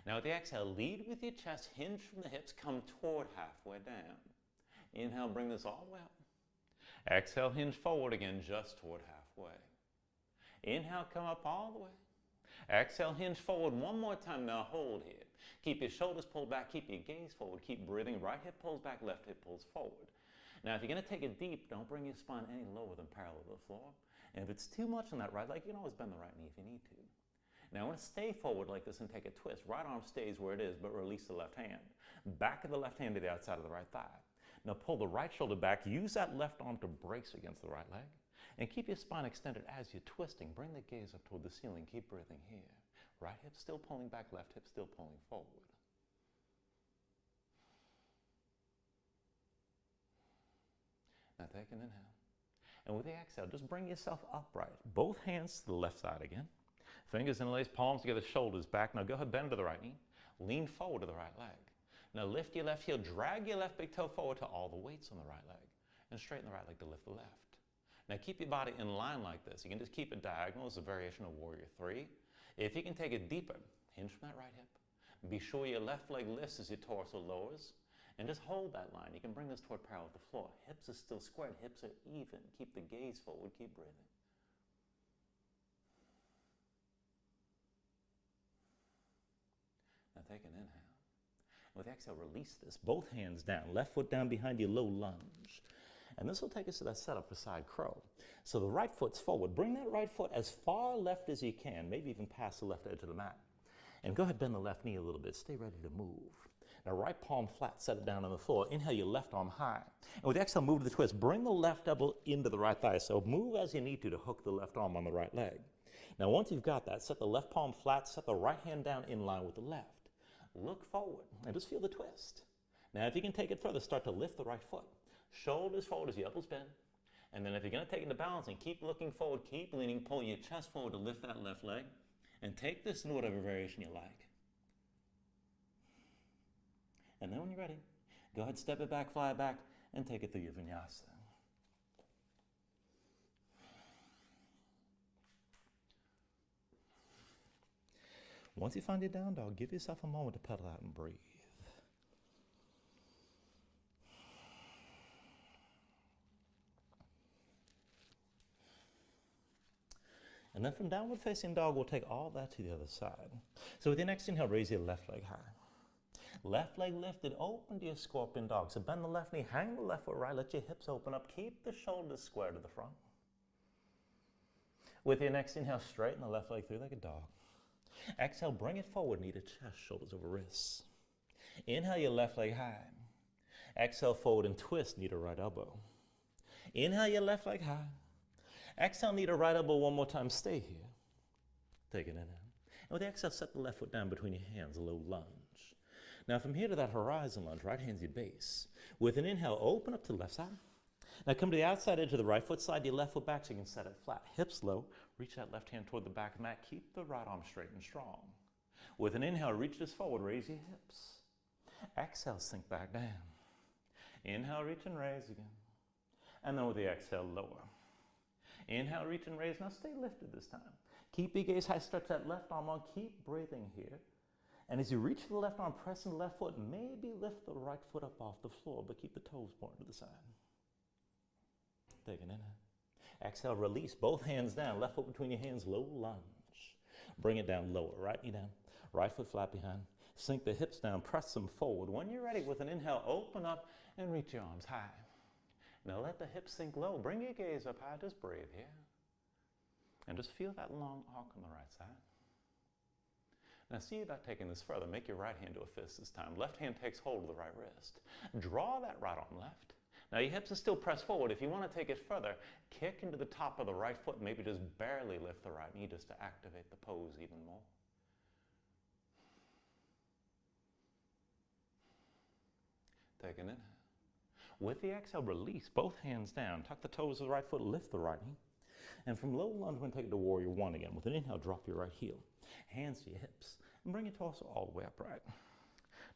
Now with the exhale, lead with your chest, hinge from the hips, come toward halfway down. Inhale, bring this all the way up. Exhale, hinge forward again, just toward halfway. Inhale, come up all the way. Exhale, hinge forward one more time. Now hold here. Keep your shoulders pulled back. Keep your gaze forward. Keep breathing. Right hip pulls back. Left hip pulls forward. Now, if you're going to take it deep, don't bring your spine any lower than parallel to the floor. And if it's too much on that right leg, you can always bend the right knee if you need to. Now, I want to stay forward like this and take a twist. Right arm stays where it is, but release the left hand. Back of the left hand to the outside of the right thigh. Now, pull the right shoulder back. Use that left arm to brace against the right leg. And keep your spine extended as you're twisting. Bring the gaze up toward the ceiling. Keep breathing here. Right hip still pulling back, left hip still pulling forward. Now take an inhale. And with the exhale, just bring yourself upright. Both hands to the left side again. Fingers interlaced, palms together, shoulders back. Now go ahead, bend to the right knee. Lean forward to the right leg. Now lift your left heel, drag your left big toe forward to all the weights on the right leg. And straighten the right leg to lift the left. Now keep your body in line like this. You can just keep it diagonal as a variation of Warrior 3. If you can take it deeper, hinge from that right hip. Be sure your left leg lifts as your torso lowers. And just hold that line. You can bring this toward parallel with the floor. Hips are still squared. Hips are even. Keep the gaze forward. Keep breathing. Now take an inhale. With exhale, release this. Both hands down. Left foot down behind you, low lunge. And this will take us to that setup for side crow. So the right foot's forward. Bring that right foot as far left as you can, maybe even past the left edge of the mat. And go ahead, bend the left knee a little bit. Stay ready to move. Now right palm flat, set it down on the floor. Inhale your left arm high. And with exhale, move to the twist. Bring the left elbow into the right thigh. So move as you need to hook the left arm on the right leg. Now once you've got that, set the left palm flat, set the right hand down in line with the left. Look forward and just feel the twist. Now if you can take it further, start to lift the right foot. Shoulders forward as your elbows bend. And then if you're going to take it into balancing, keep looking forward, keep leaning, pull your chest forward to lift that left leg. And take this in whatever variation you like. And then when you're ready, go ahead, step it back, fly it back, and take it through your Vinyasa. Once you find your down dog, give yourself a moment to pedal out and breathe. And then from downward facing dog, we'll take all that to the other side. So with your next inhale, raise your left leg high. Left leg lifted, open to your scorpion dog. So bend the left knee, hang the left foot right, let your hips open up, keep the shoulders square to the front. With your next inhale, straighten the left leg through like a dog. Exhale, bring it forward, knee to chest, shoulders over wrists. Inhale your left leg high. Exhale forward and twist, knee to right elbow. Inhale your left leg high. Exhale, knee to right elbow one more time, stay here. Take an inhale. And with the exhale, set the left foot down between your hands, a low lunge. Now from here to that horizon lunge, right hand's your base. With an inhale, open up to the left side. Now come to the outside edge of the right foot, slide your left foot back so you can set it flat. Hips low, reach that left hand toward the back of the mat, keep the right arm straight and strong. With an inhale, reach this forward, raise your hips. Exhale, sink back down. Inhale, reach and raise again. And then with the exhale, lower. Inhale, reach and raise. Now stay lifted this time. Keep your gaze high, stretch that left arm long, keep breathing here. And as you reach for the left arm, press in the left foot, maybe lift the right foot up off the floor, but keep the toes pointed to the side. Take an inhale. Exhale, release, both hands down, left foot between your hands, low lunge. Bring it down lower, right knee down, right foot flat behind. Sink the hips down, press them forward. When you're ready, with an inhale, open up and reach your arms high. Now let the hips sink low. Bring your gaze up high. Just breathe here. And just feel that long arc on the right side. Now see about taking this further. Make your right hand to a fist this time. Left hand takes hold of the right wrist. Draw that right arm left. Now your hips are still pressed forward. If you want to take it further, kick into the top of the right foot. Maybe just barely lift the right knee just to activate the pose even more. Take an inhale. With the exhale, release both hands down. Tuck the toes of the right foot, lift the right knee. And from low lunge, we're going to take it to warrior one again. With an inhale, drop your right heel. Hands to your hips. And bring your torso all the way upright.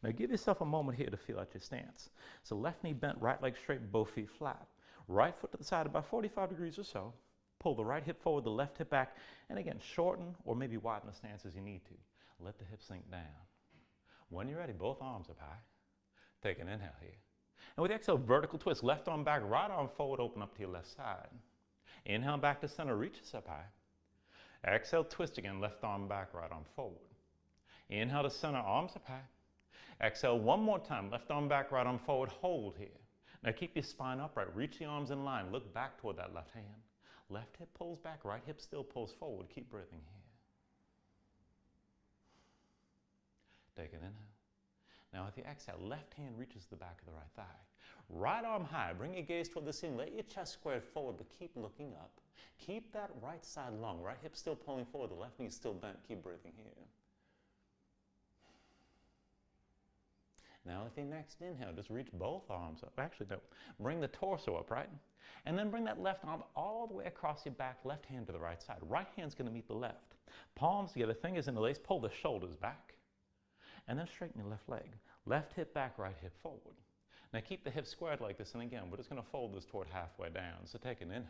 Now give yourself a moment here to feel out your stance. So left knee bent, right leg straight, both feet flat. Right foot to the side about 45 degrees or so. Pull the right hip forward, the left hip back. And again, shorten or maybe widen the stance as you need to. Let the hips sink down. When you're ready, both arms up high. Take an inhale here. And with the exhale, vertical twist. Left arm back, right arm forward, open up to your left side. Inhale back to center, reaches up high. Exhale, twist again, left arm back, right arm forward. Inhale to center, arms up high. Exhale one more time, left arm back, right arm forward, hold here. Now keep your spine upright, reach the arms in line, look back toward that left hand. Left hip pulls back, right hip still pulls forward. Keep breathing here. Take an inhale. Now with the exhale, left hand reaches the back of the right thigh. Right arm high, bring your gaze toward the ceiling. Let your chest square forward, but keep looking up. Keep that right side long. Right hip still pulling forward, the left knee still bent. Keep breathing here. Now with your next inhale, just reach both arms up. Actually, no. Bring the torso up, right? And then bring that left arm all the way across your back, left hand to the right side. Right hand's going to meet the left. Palms together, fingers interlaced, pull the shoulders back. And then straighten your left leg. Left hip back, right hip forward. Now keep the hips squared like this, and again, we're just going to fold this toward halfway down. So take an inhale.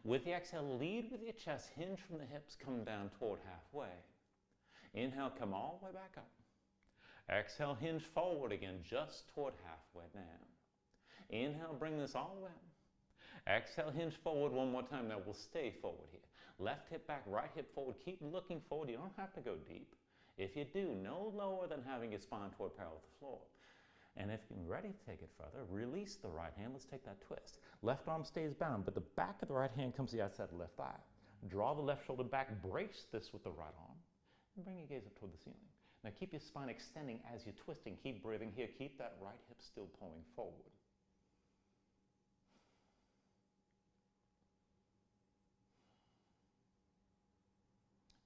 With the exhale, lead with your chest, hinge from the hips, come down toward halfway. Inhale, come all the way back up. Exhale, hinge forward again, just toward halfway down. Inhale, bring this all the way up. Exhale, hinge forward one more time. Now we'll stay forward here. Left hip back, right hip forward. Keep looking forward. You don't have to go deep. If you do, no lower than having your spine toward parallel with the floor. And if you're ready to take it further, release the right hand. Let's take that twist. Left arm stays bound, but the back of the right hand comes to the outside of the left thigh. Draw the left shoulder back, brace this with the right arm, and bring your gaze up toward the ceiling. Now keep your spine extending as you're twisting. Keep breathing here. Keep that right hip still pulling forward.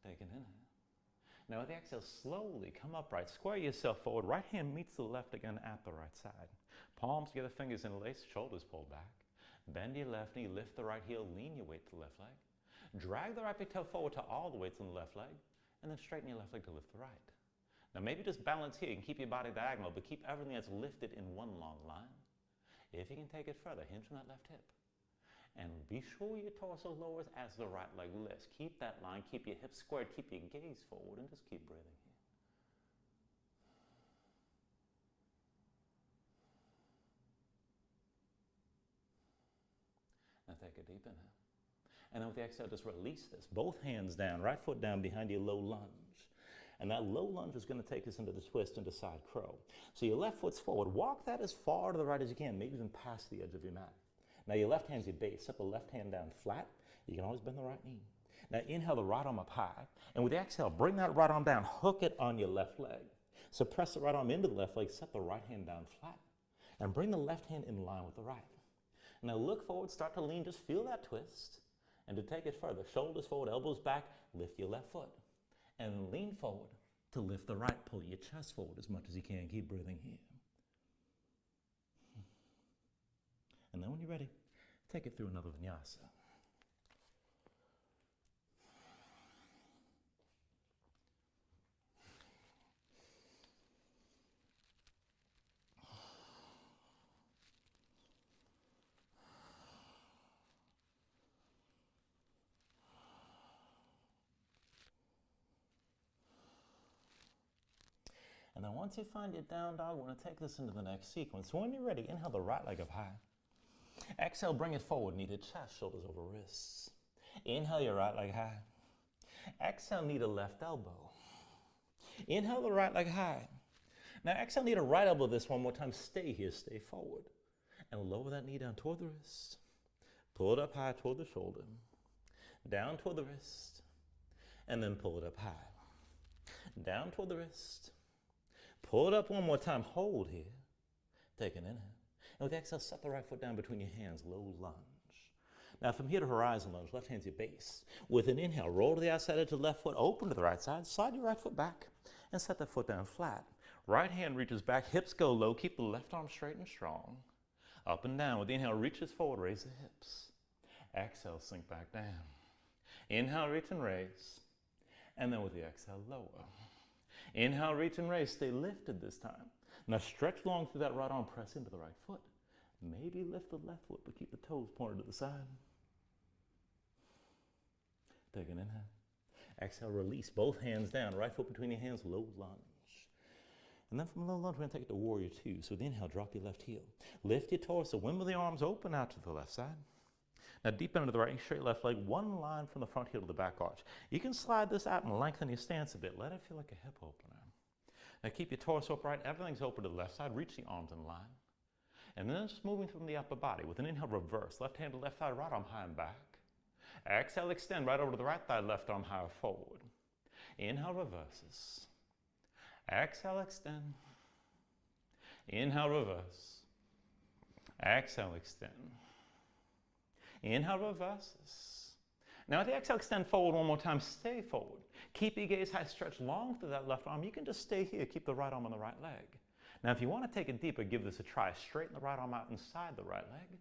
Take an inhale. Now with the exhale, slowly come upright. Square yourself forward. Right hand meets the left again at the right side. Palms together, fingers interlaced, shoulders pulled back. Bend your left knee, lift the right heel, lean your weight to the left leg. Drag the right big toe forward to all the weights on the left leg, and then straighten your left leg to lift the right. Now maybe just balance here. You can keep your body diagonal, but keep everything that's lifted in one long line. If you can take it further, hinge from that left hip. And be sure your torso lowers as the right leg lifts. Keep that line, keep your hips squared, keep your gaze forward, and just keep breathing here. Now take a deep inhale. And then with the exhale, just release this. Both hands down, right foot down behind your low lunge. And that low lunge is going to take us into the twist into side crow. So your left foot's forward. Walk that as far to the right as you can, maybe even past the edge of your mat. Now your left hand's your base. Set the left hand down flat. You can always bend the right knee. Now inhale the right arm up high. And with the exhale, bring that right arm down. Hook it on your left leg. So press the right arm into the left leg. Set the right hand down flat. And bring the left hand in line with the right. Now look forward. Start to lean. Just feel that twist. And to take it further, shoulders forward, elbows back. Lift your left foot. And lean forward to lift the right. Pull your chest forward as much as you can. Keep breathing here. And then when you're ready, take it through another vinyasa. And then once you find your down dog, we're going to take this into the next sequence. So when you're ready, inhale the right leg up high. Exhale, bring it forward, knee to chest, shoulders over wrists. Inhale your right leg high. Exhale, knee to left elbow. Inhale the right leg high. Now exhale, knee to right elbow this one more time. Stay here, stay forward. And lower that knee down toward the wrist. Pull it up high toward the shoulder. Down toward the wrist. And then pull it up high. Down toward the wrist. Pull it up one more time. Hold here. Take an inhale. And with the exhale, set the right foot down between your hands. Low lunge. Now from here to horizon lunge, left hand's your base. With an inhale, roll to the outside edge of the left foot, open to the right side, slide your right foot back, and set that foot down flat. Right hand reaches back, hips go low, keep the left arm straight and strong. Up and down. With the inhale, reaches forward, raise the hips. Exhale, sink back down. Inhale, reach and raise. And then with the exhale, lower. Inhale, reach and raise. Stay lifted this time. Now stretch long through that right arm, press into the right foot. Maybe lift the left foot, but keep the toes pointed to the side. Take an inhale. Exhale, release both hands down. Right foot between your hands, low lunge. And then from low lunge, we're going to take it to warrior two. So with the inhale, drop your left heel. Lift your torso, wimble the arms, open out to the left side. Now deep into the right, straight left leg, one line from the front heel to the back arch. You can slide this out and lengthen your stance a bit. Let it feel like a hip opener. Now keep your torso upright, everything's open to the left side. Reach the arms in line. And then just moving from the upper body. With an inhale, reverse. Left hand to left thigh, right arm high and back. Exhale, extend right over to the right thigh, left arm higher forward. Inhale, reverses. Exhale, extend. Inhale, reverse. Exhale, extend. Inhale, reverses. Now with the exhale, extend forward one more time. Stay forward. Keep your gaze high, stretch long through that left arm. You can just stay here. Keep the right arm on the right leg. Now if you want to take it deeper, give this a try. Straighten the right arm out inside the right leg.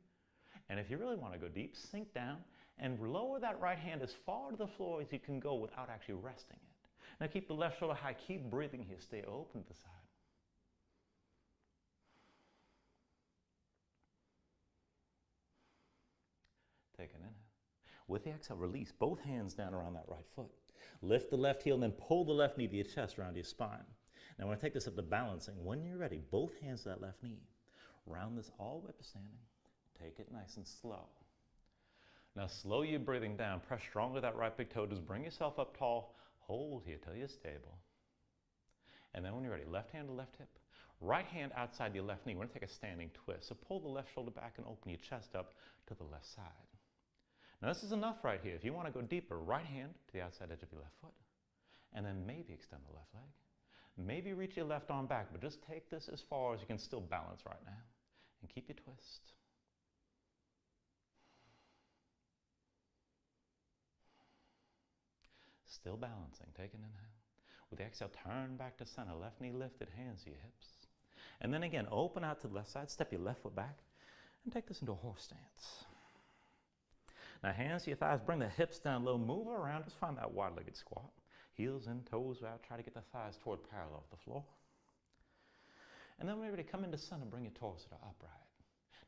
And if you really want to go deep, sink down and lower that right hand as far to the floor as you can go without actually resting it. Now keep the left shoulder high. Keep breathing here. Stay open to the side. Take an inhale. With the exhale, release both hands down around that right foot. Lift the left heel and then pull the left knee to your chest around your spine. Now I want to take this up to balancing. When you're ready, both hands to that left knee. Round this all the way up to standing. Take it nice and slow. Now slow your breathing down. Press strong with that right big toe. Just bring yourself up tall. Hold here till you're stable. And then when you're ready, left hand to left hip. Right hand outside your left knee. We're going to take a standing twist. So pull the left shoulder back and open your chest up to the left side. Now this is enough right here. If you want to go deeper, right hand to the outside edge of your left foot. And then maybe extend the left leg. Maybe reach your left arm back, but just take this as far as you can still balance right now. And keep your twist. Still balancing. Take an inhale. With the exhale, turn back to center. Left knee lifted, hands to your hips. And then again, open out to the left side. Step your left foot back. And take this into a horse stance. Now hands to your thighs. Bring the hips down low. Move around. Just find that wide-legged squat. Heels in, toes out. Try to get the thighs toward parallel with the floor. And then when you're ready to come into center, bring your torso to upright.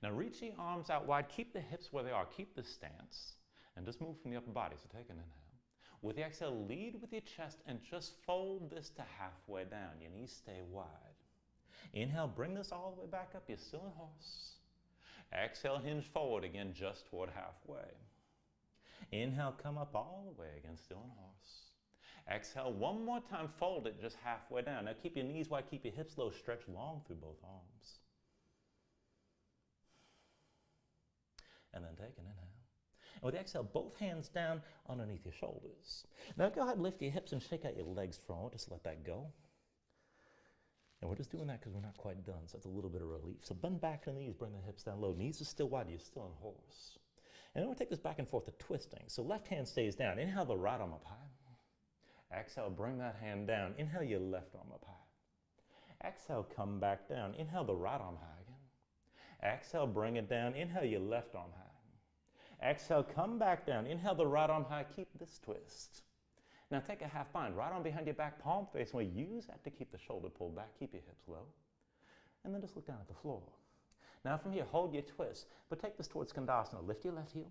Now reach the arms out wide. Keep the hips where they are. Keep the stance. And just move from the upper body. So take an inhale. With the exhale, lead with your chest and just fold this to halfway down. Your knees stay wide. Inhale, bring this all the way back up. You're still in horse. Exhale, hinge forward again, just toward halfway. Inhale, come up all the way again, still in horse. Exhale, one more time, fold it just halfway down. Now keep your knees wide, keep your hips low, stretch long through both arms. And then take an inhale. And with the exhale, both hands down underneath your shoulders. Now go ahead and lift your hips and shake out your legs forward. Just let that go. And we're just doing that because we're not quite done, so it's a little bit of relief. So bend back to the knees, bring the hips down low. Knees are still wide, you're still in horse. And then we'll take this back and forth to twisting. So left hand stays down. Inhale the right arm up high. Exhale, bring that hand down. Inhale your left arm up high. Exhale, come back down. Inhale the right arm high again. Exhale, bring it down. Inhale your left arm high. Exhale, come back down. Inhale the right arm high. Keep this twist. Now take a half bind. Right arm behind your back, palm face away. Use that to keep the shoulder pulled back. Keep your hips low. And then just look down at the floor. Now from here, hold your twist, but take this towards Skandasana. Lift your left heel.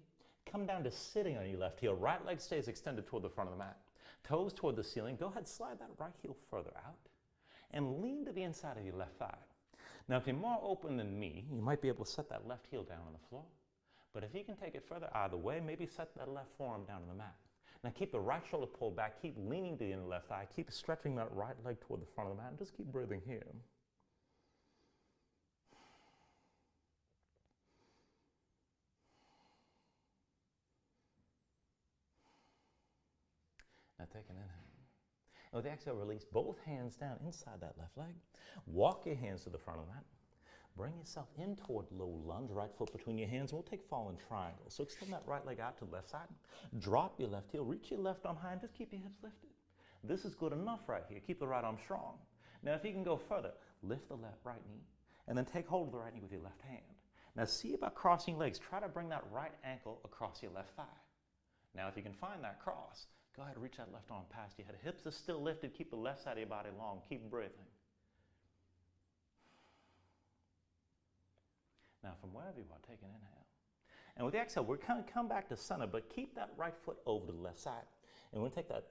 Come down to sitting on your left heel. Right leg stays extended toward the front of the mat. Toes toward the ceiling. Go ahead, slide that right heel further out and lean to the inside of your left thigh. Now if you're more open than me, you might be able to set that left heel down on the floor. But if you can take it further either way, maybe set that left forearm down on the mat. Now keep the right shoulder pulled back, keep leaning to the end of the left thigh, keep stretching that right leg toward the front of the mat, and just keep breathing here. take an inhale. And with the exhale, release both hands down inside that left leg. Walk your hands to the front of the mat. Bring yourself in toward low lunge, right foot between your hands. We'll take fallen triangle. So extend that right leg out to the left side. Drop your left heel, reach your left arm high, and just keep your hips lifted. This is good enough right here. Keep the right arm strong. Now, if you can go further, lift the right knee, and then take hold of the right knee with your left hand. Now, see about crossing legs. Try to bring that right ankle across your left thigh. Now, if you can find that cross, go ahead and reach that left arm past your head. Hips are still lifted. Keep the left side of your body long. Keep breathing. Now, from wherever you are, take an inhale. And with the exhale, we're going to come back to center, but keep that right foot over to the left side. And we're going to take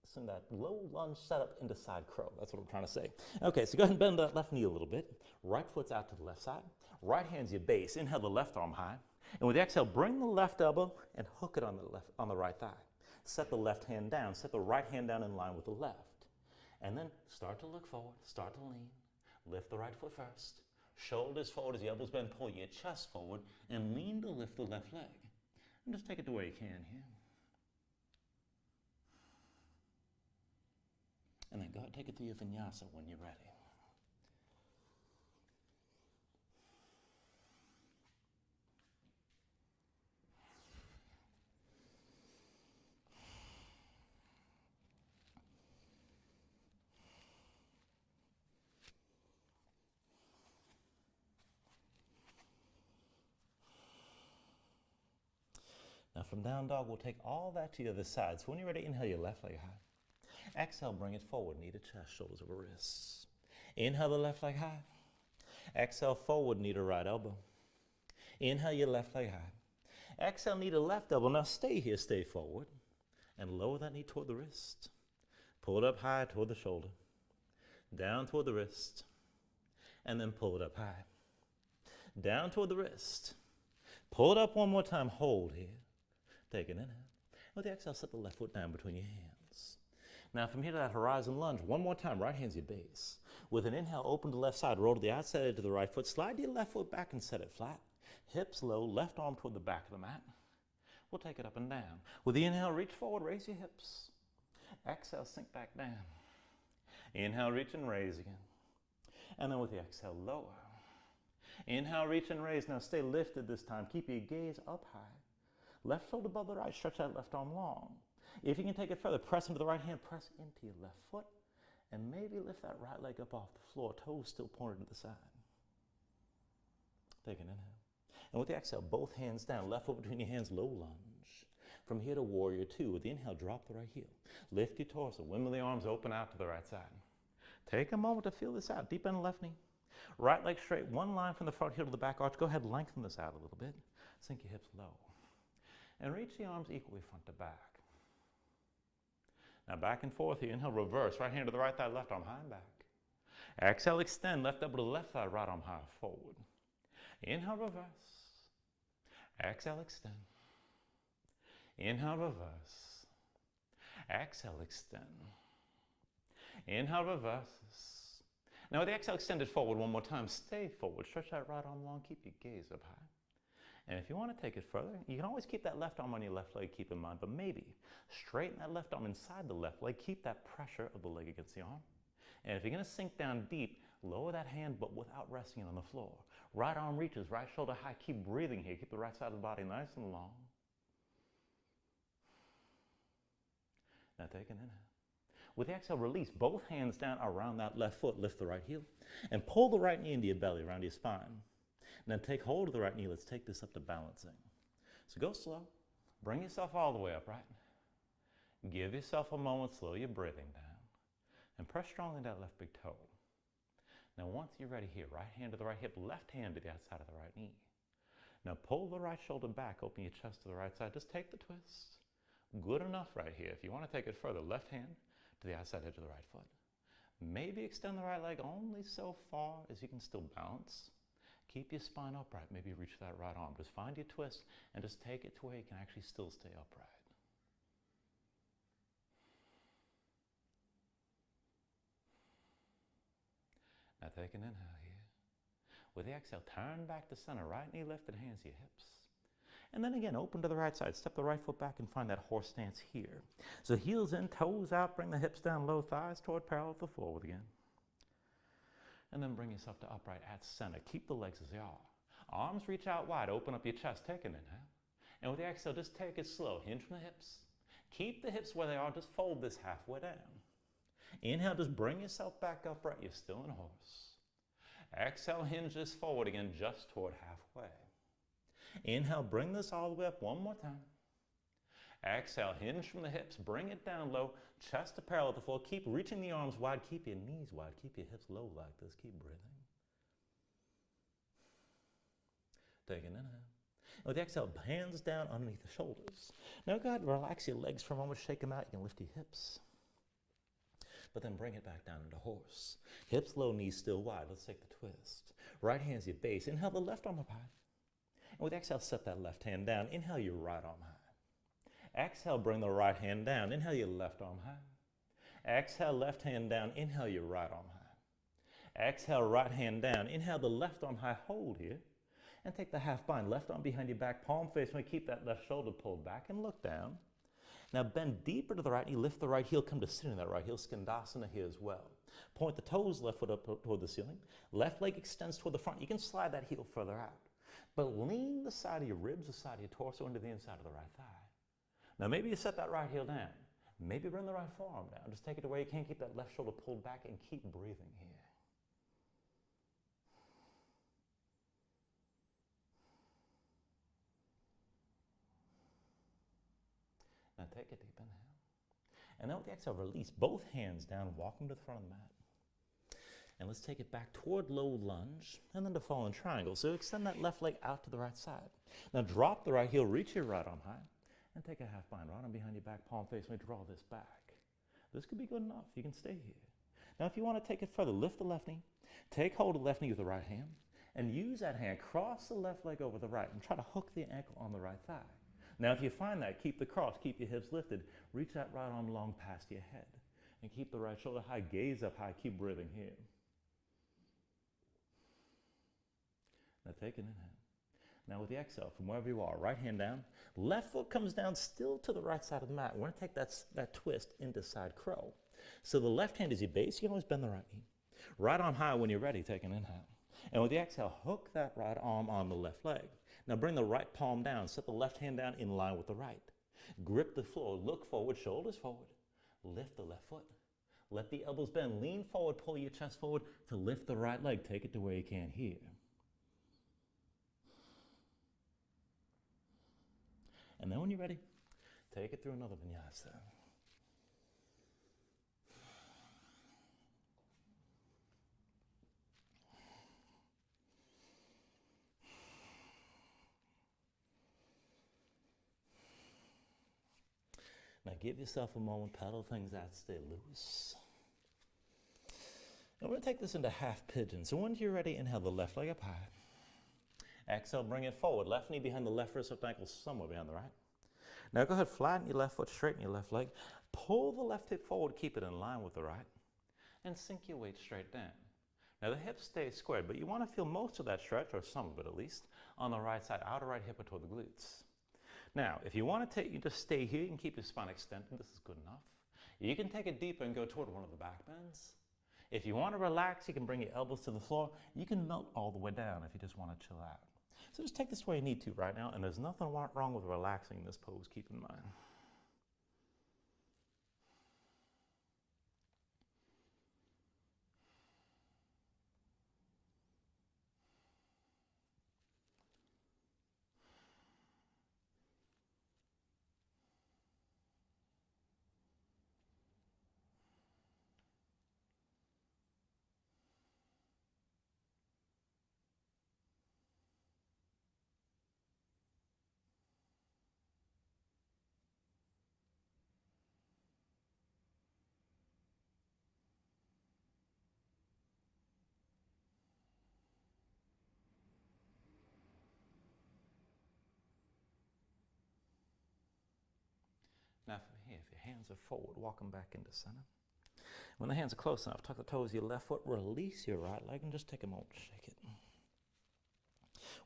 send that low lunge setup into side crow. That's what I'm trying to say. Okay, so go ahead and bend that left knee a little bit. Right foot's out to the left side. Right hand's your base. Inhale the left arm high. And with the exhale, bring the left elbow and hook it on the right thigh. Set the left hand down. Set the right hand down in line with the left. And then start to look forward. Start to lean. Lift the right foot first. Shoulders forward as the elbows bend. Pull your chest forward and lean to lift the left leg. And just take it to where you can here. And then go ahead and take it to your Vinyasa when you're ready. Now from down dog, we'll take all that to the other side. So when you're ready, inhale your left leg high. Exhale, bring it forward, knee to chest, shoulders over wrists. Inhale the left leg high. Exhale, forward, knee to right elbow. Inhale your left leg high. Exhale, knee to left elbow. Now stay here, stay forward. And lower that knee toward the wrist. Pull it up high toward the shoulder. Down toward the wrist. And then pull it up high. Down toward the wrist. Pull it up one more time, hold here. Take an inhale. With the exhale, set the left foot down between your hands. Now from here to that horizon lunge, one more time, right hand's your base. With an inhale, open to the left side, roll to the outside edge of the right foot, slide your left foot back and set it flat. Hips low, left arm toward the back of the mat. We'll take it up and down. With the inhale, reach forward, raise your hips. Exhale, sink back down. Inhale, reach and raise again. And then with the exhale, lower. Inhale, reach and raise. Now stay lifted this time. Keep your gaze up high. Left shoulder above the right. Stretch that left arm long. If you can take it further, press into the right hand. Press into your left foot. And maybe lift that right leg up off the floor. Toes still pointed to the side. Take an inhale. And with the exhale, both hands down. Left foot between your hands, low lunge. From here to warrior two. With the inhale, drop the right heel. Lift your torso. Wimble the arms, open out to the right side. Take a moment to feel this out. Deep bend the left knee. Right leg straight, one line from the front heel to the back arch. Go ahead, lengthen this out a little bit. Sink your hips low. And reach the arms equally front to back. Now back and forth here. Inhale, reverse. Right hand to the right thigh, left arm high and back. Exhale, extend. Left elbow to the left thigh, right arm high, forward. Inhale, reverse. Exhale, extend. Inhale, reverse. Exhale, extend. Inhale, reverse. Now with the exhale, extend it forward one more time. Stay forward. Stretch that right arm long. Keep your gaze up high. And if you want to take it further, you can always keep that left arm on your left leg, keep in mind, but maybe straighten that left arm inside the left leg. Keep that pressure of the leg against the arm. And if you're going to sink down deep, lower that hand, but without resting it on the floor. Right arm reaches, right shoulder high. Keep breathing here. Keep the right side of the body nice and long. Now take an inhale. With the exhale, release both hands down around that left foot. Lift the right heel and pull the right knee into your belly, around your spine. And then take hold of the right knee. Let's take this up to balancing. So go slow. Bring yourself all the way up, right? Give yourself a moment. Slow your breathing down. And press strongly that left big toe. Now once you're ready here, right hand to the right hip, left hand to the outside of the right knee. Now pull the right shoulder back. Open your chest to the right side. Just take the twist. Good enough right here. If you want to take it further, left hand to the outside edge of the right foot. Maybe extend the right leg only so far as you can still balance. Keep your spine upright. Maybe reach that right arm. Just find your twist and just take it to where you can actually still stay upright. Now take an inhale here. With the exhale, turn back to center. Right knee lifted, hands to your hips. And then again, open to the right side. Step the right foot back and find that horse stance here. So heels in, toes out, bring the hips down, low thighs toward parallel with the floor again. And then bring yourself to upright at center. Keep the legs as they are. Arms reach out wide, open up your chest, take an inhale. And with the exhale, just take it slow. Hinge from the hips. Keep the hips where they are, just fold this halfway down. Inhale, just bring yourself back upright. You're still in horse. Exhale, hinge this forward again, just toward halfway. Inhale, bring this all the way up one more time. Exhale, hinge from the hips, bring it down low, chest to parallel with the floor. Keep reaching the arms wide, keep your knees wide, keep your hips low like this, keep breathing. Take an inhale. And with the exhale, hands down underneath the shoulders. Now go ahead and relax your legs for a moment, shake them out, you can lift your hips. But then bring it back down into horse. Hips low, knees still wide. Let's take the twist. Right hand's your base. Inhale the left arm up high. And with exhale, set that left hand down. Inhale your right arm high. Exhale, bring the right hand down. Inhale your left arm high. Exhale, left hand down. Inhale your right arm high. Exhale, right hand down. Inhale the left arm high. Hold here. And take the half bind. Left arm behind your back, palm facing. Keep that left shoulder pulled back and look down. Now bend deeper to the right knee, lift the right heel, come to sit in that right heel, Skandasana here as well. Point the toes, left foot up toward the ceiling. Left leg extends toward the front. You can slide that heel further out. But lean the side of your ribs, the side of your torso into the inside of the right thigh. Now maybe you set that right heel down. Maybe bring the right forearm down. Just take it to where you can, keep that left shoulder pulled back and keep breathing here. Now take a deep inhale. And then with the exhale, release both hands down, walk them to the front of the mat. And let's take it back toward low lunge and then to fallen triangle. So extend that left leg out to the right side. Now drop the right heel, reach your right arm high, and take a half bind. Right arm behind your back, palm face, and draw this back. This could be good enough. You can stay here. Now if you want to take it further, lift the left knee, take hold of the left knee with the right hand, and use that hand, cross the left leg over the right, and try to hook the ankle on the right thigh. Now if you find that, keep the cross, keep your hips lifted, reach that right arm long past your head, and keep the right shoulder high, gaze up high, keep breathing here. Now take an inhale. Now with the exhale, from wherever you are, right hand down, left foot comes down still to the right side of the mat. We're going to take that twist into side crow. So the left hand is your base, you can always bend the right knee. Right arm high when you're ready, take an inhale. And with the exhale, hook that right arm on the left leg. Now bring the right palm down, set the left hand down in line with the right. Grip the floor, look forward, shoulders forward. Lift the left foot. Let the elbows bend, lean forward, pull your chest forward to lift the right leg. Take it to where you can here. And then when you're ready, take it through another Vinyasa. Now give yourself a moment, pedal things out, stay loose. And we're going to take this into half pigeon. So when you're ready, inhale the left leg up high. Exhale, bring it forward. Left knee behind the left wrist, left ankle somewhere behind the right. Now go ahead, flatten your left foot, straighten your left leg. Pull the left hip forward, keep it in line with the right. And sink your weight straight down. Now the hips stay squared, but you want to feel most of that stretch, or some of it at least, on the right side, outer right hip or toward the glutes. Now, if you want to you just stay here, you can keep your spine extended. This is good enough. You can take it deeper and go toward one of the back bends. If you want to relax, you can bring your elbows to the floor. You can melt all the way down if you just want to chill out. So just take this where you need to right now, and there's nothing wrong with relaxing this pose, keep in mind. Now from here, if your hands are forward, walk them back into center. When the hands are close enough, tuck the toes of your left foot, release your right leg, and just take a moment to shake it.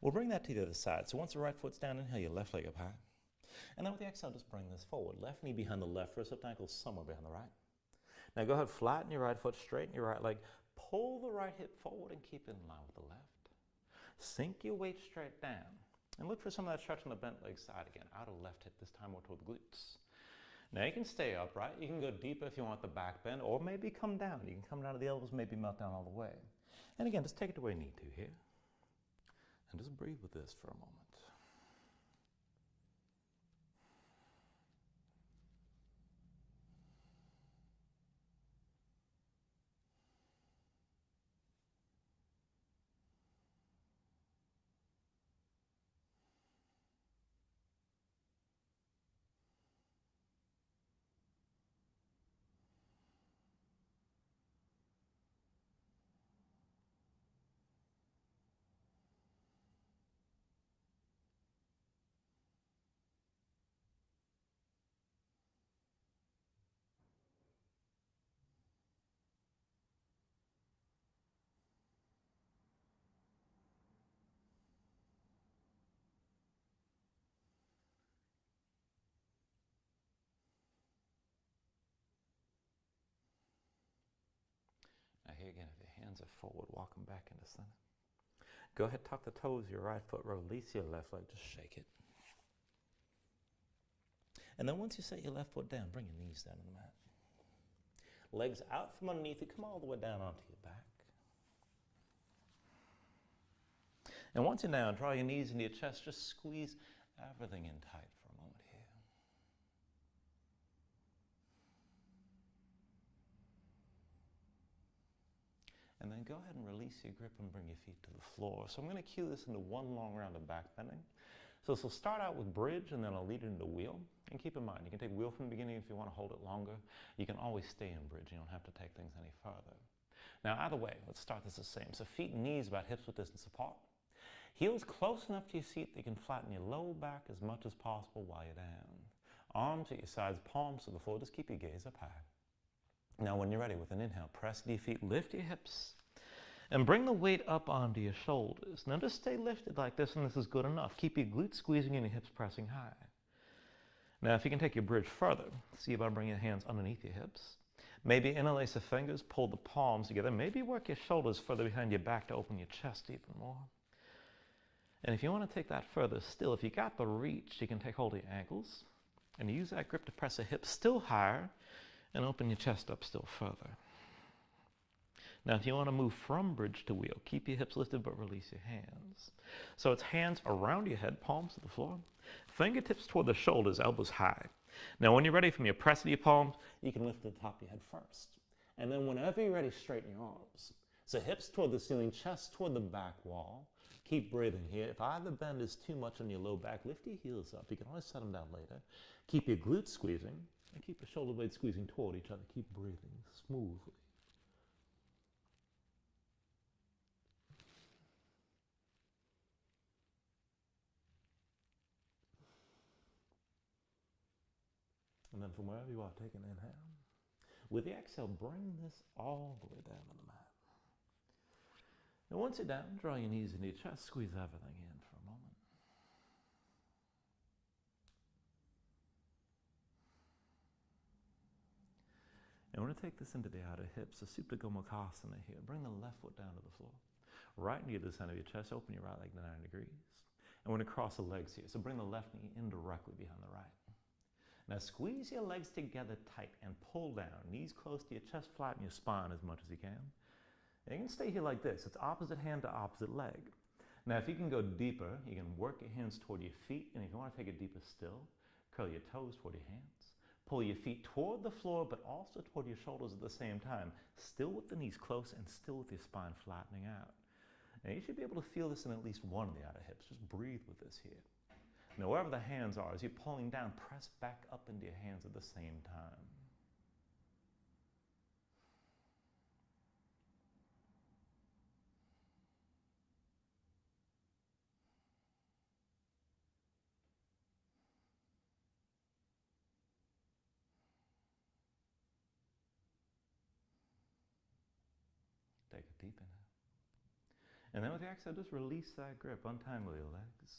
We'll bring that to the other side. So once the right foot's down, inhale your left leg up high. And then with the exhale, just bring this forward. Left knee behind the left, wrist up, ankle somewhere behind the right. Now go ahead, flatten your right foot, straighten your right leg. Pull the right hip forward and keep it in line with the left. Sink your weight straight down. And look for some of that stretch on the bent leg side again. Outer left hip, this time more toward the glutes. Now you can stay upright. You can go deeper if you want the back bend, or maybe come down. You can come down to the elbows, maybe melt down all the way. And again, just take it the way you need to here. And just breathe with this for a moment. Now here again, if your hands are forward, walk them back into center. Go ahead, tuck the toes of your right foot, release your left leg, just shake it. And then once you set your left foot down, bring your knees down on the mat. Legs out from underneath you, come all the way down onto your back. And once you're down, draw your knees into your chest, just squeeze everything in tight for a moment here. And then go ahead and release your grip and bring your feet to the floor. So I'm going to cue this into one long round of back bending. So this will start out with bridge, and then I'll lead it into wheel. And keep in mind, you can take wheel from the beginning if you want to hold it longer. You can always stay in bridge. You don't have to take things any further. Now, either way, let's start this the same. So feet and knees about hips width distance apart. Heels close enough to your seat that you can flatten your low back as much as possible while you're down. Arms at your sides, palms to the floor. Just keep your gaze up high. Now, when you're ready, with an inhale, press to your feet, lift your hips, and bring the weight up onto your shoulders. Now, just stay lifted like this, and this is good enough. Keep your glutes squeezing and your hips pressing high. Now, if you can take your bridge further, see about bringing your hands underneath your hips. Maybe interlace the fingers, pull the palms together. Maybe work your shoulders further behind your back to open your chest even more. And if you want to take that further still, if you got the reach, you can take hold of your ankles and use that grip to press the hips still higher and open your chest up still further. Now, if you want to move from bridge to wheel, keep your hips lifted but release your hands. So it's hands around your head, palms to the floor, fingertips toward the shoulders, elbows high. Now, when you're ready from your press to your palms, you can lift the top of your head first. And then whenever you're ready, straighten your arms. So hips toward the ceiling, chest toward the back wall. Keep breathing here. If either bend is too much on your low back, lift your heels up. You can always set them down later. Keep your glutes squeezing and keep your shoulder blades squeezing toward each other. Keep breathing smoothly. And then from wherever you are, take an inhale. With the exhale, bring this all the way down to the mat. And once you're down, draw your knees into your chest, squeeze everything in for a moment. And we're going to take this into the outer hips, so Supta Gomukhasana here. Bring the left foot down to the floor. Right knee to the center of your chest, open your right leg to 90 degrees. And we're going to cross the legs here, so bring the left knee in directly behind the right. Now squeeze your legs together tight and pull down. Knees close to your chest, flatten your spine as much as you can. And you can stay here like this. It's opposite hand to opposite leg. Now if you can go deeper, you can work your hands toward your feet, and if you want to take it deeper still, curl your toes toward your hands. Pull your feet toward the floor, but also toward your shoulders at the same time. Still with the knees close and still with your spine flattening out. And you should be able to feel this in at least one of the outer hips. Just breathe with this here. Now, wherever the hands are, as you're pulling down, press back up into your hands at the same time. Take a deep inhale. And then with the exhale, just release that grip. Untangle your legs.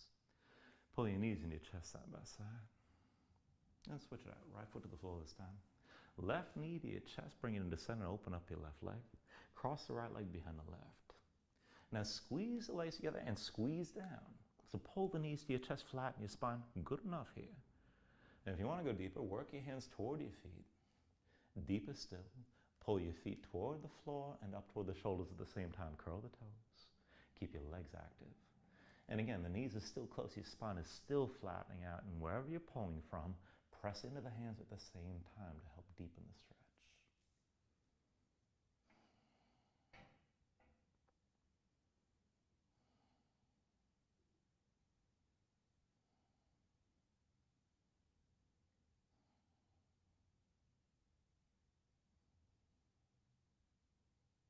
Pull your knees into your chest side by side. And switch it out. Right foot to the floor this time. Left knee to your chest. Bring it into center. Open up your left leg. Cross the right leg behind the left. Now squeeze the legs together and squeeze down. So pull the knees to your chest, flatten your spine. Good enough here. And if you want to go deeper, work your hands toward your feet. Deeper still. Pull your feet toward the floor and up toward the shoulders at the same time. Curl the toes. Keep your legs active. And again, the knees are still close. Your spine is still flattening out. And wherever you're pulling from, press into the hands at the same time to help deepen the stretch.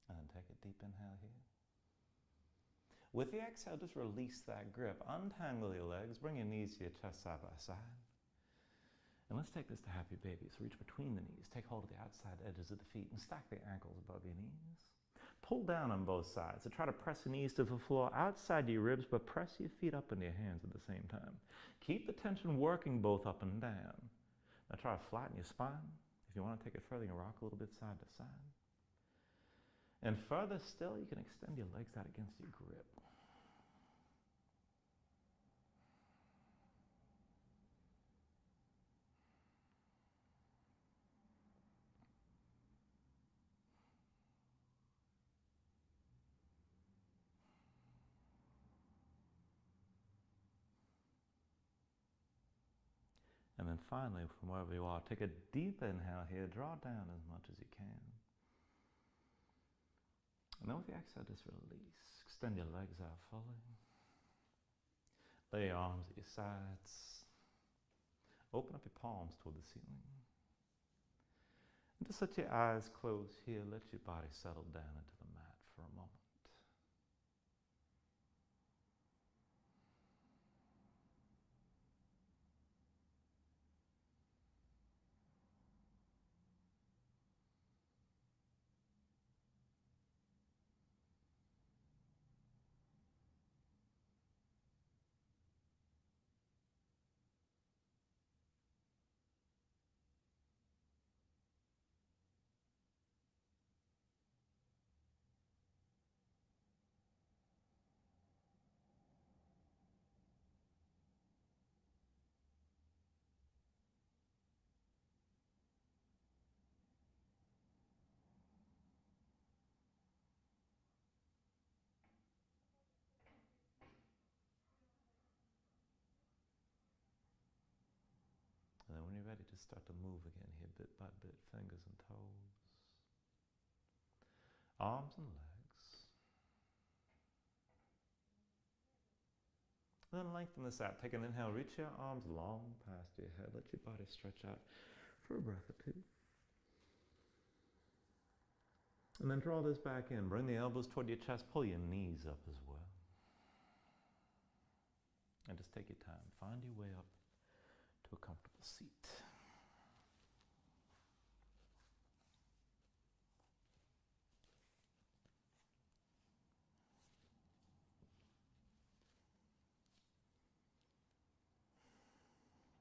And then take a deep inhale here. With the exhale, just release that grip. Untangle your legs. Bring your knees to your chest side by side. And let's take this to happy baby. So reach between the knees. Take hold of the outside edges of the feet and stack the ankles above your knees. Pull down on both sides. So try to press the knees to the floor outside your ribs, but press your feet up into your hands at the same time. Keep the tension working both up and down. Now try to flatten your spine. If you want to take it further, you can rock a little bit side to side. And further still, you can extend your legs out against your grip. And then finally, from wherever you are, take a deep inhale here. Draw down as much as you can. And then with the exhale, just release. Extend your legs out fully. Lay your arms at your sides. Open up your palms toward the ceiling. And just let your eyes close here. Let your body settle down into the mat for a moment. And then when you're ready, just start to move again here, bit by bit, fingers and toes, arms and legs. And then lengthen this out. Take an inhale, reach your arms long past your head. Let your body stretch out for a breath or two. And then draw this back in. Bring the elbows toward your chest. Pull your knees up as well. And just take your time. Find your way up to a comfortable seat.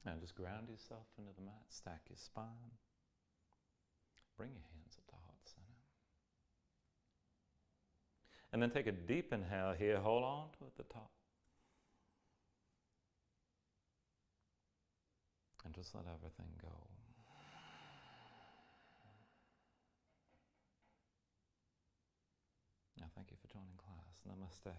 Now just ground yourself into the mat. Stack your spine. Bring your hands up to heart center. And then take a deep inhale here. Hold on to it at the top. And just let everything go. Now thank you for joining class. Namaste.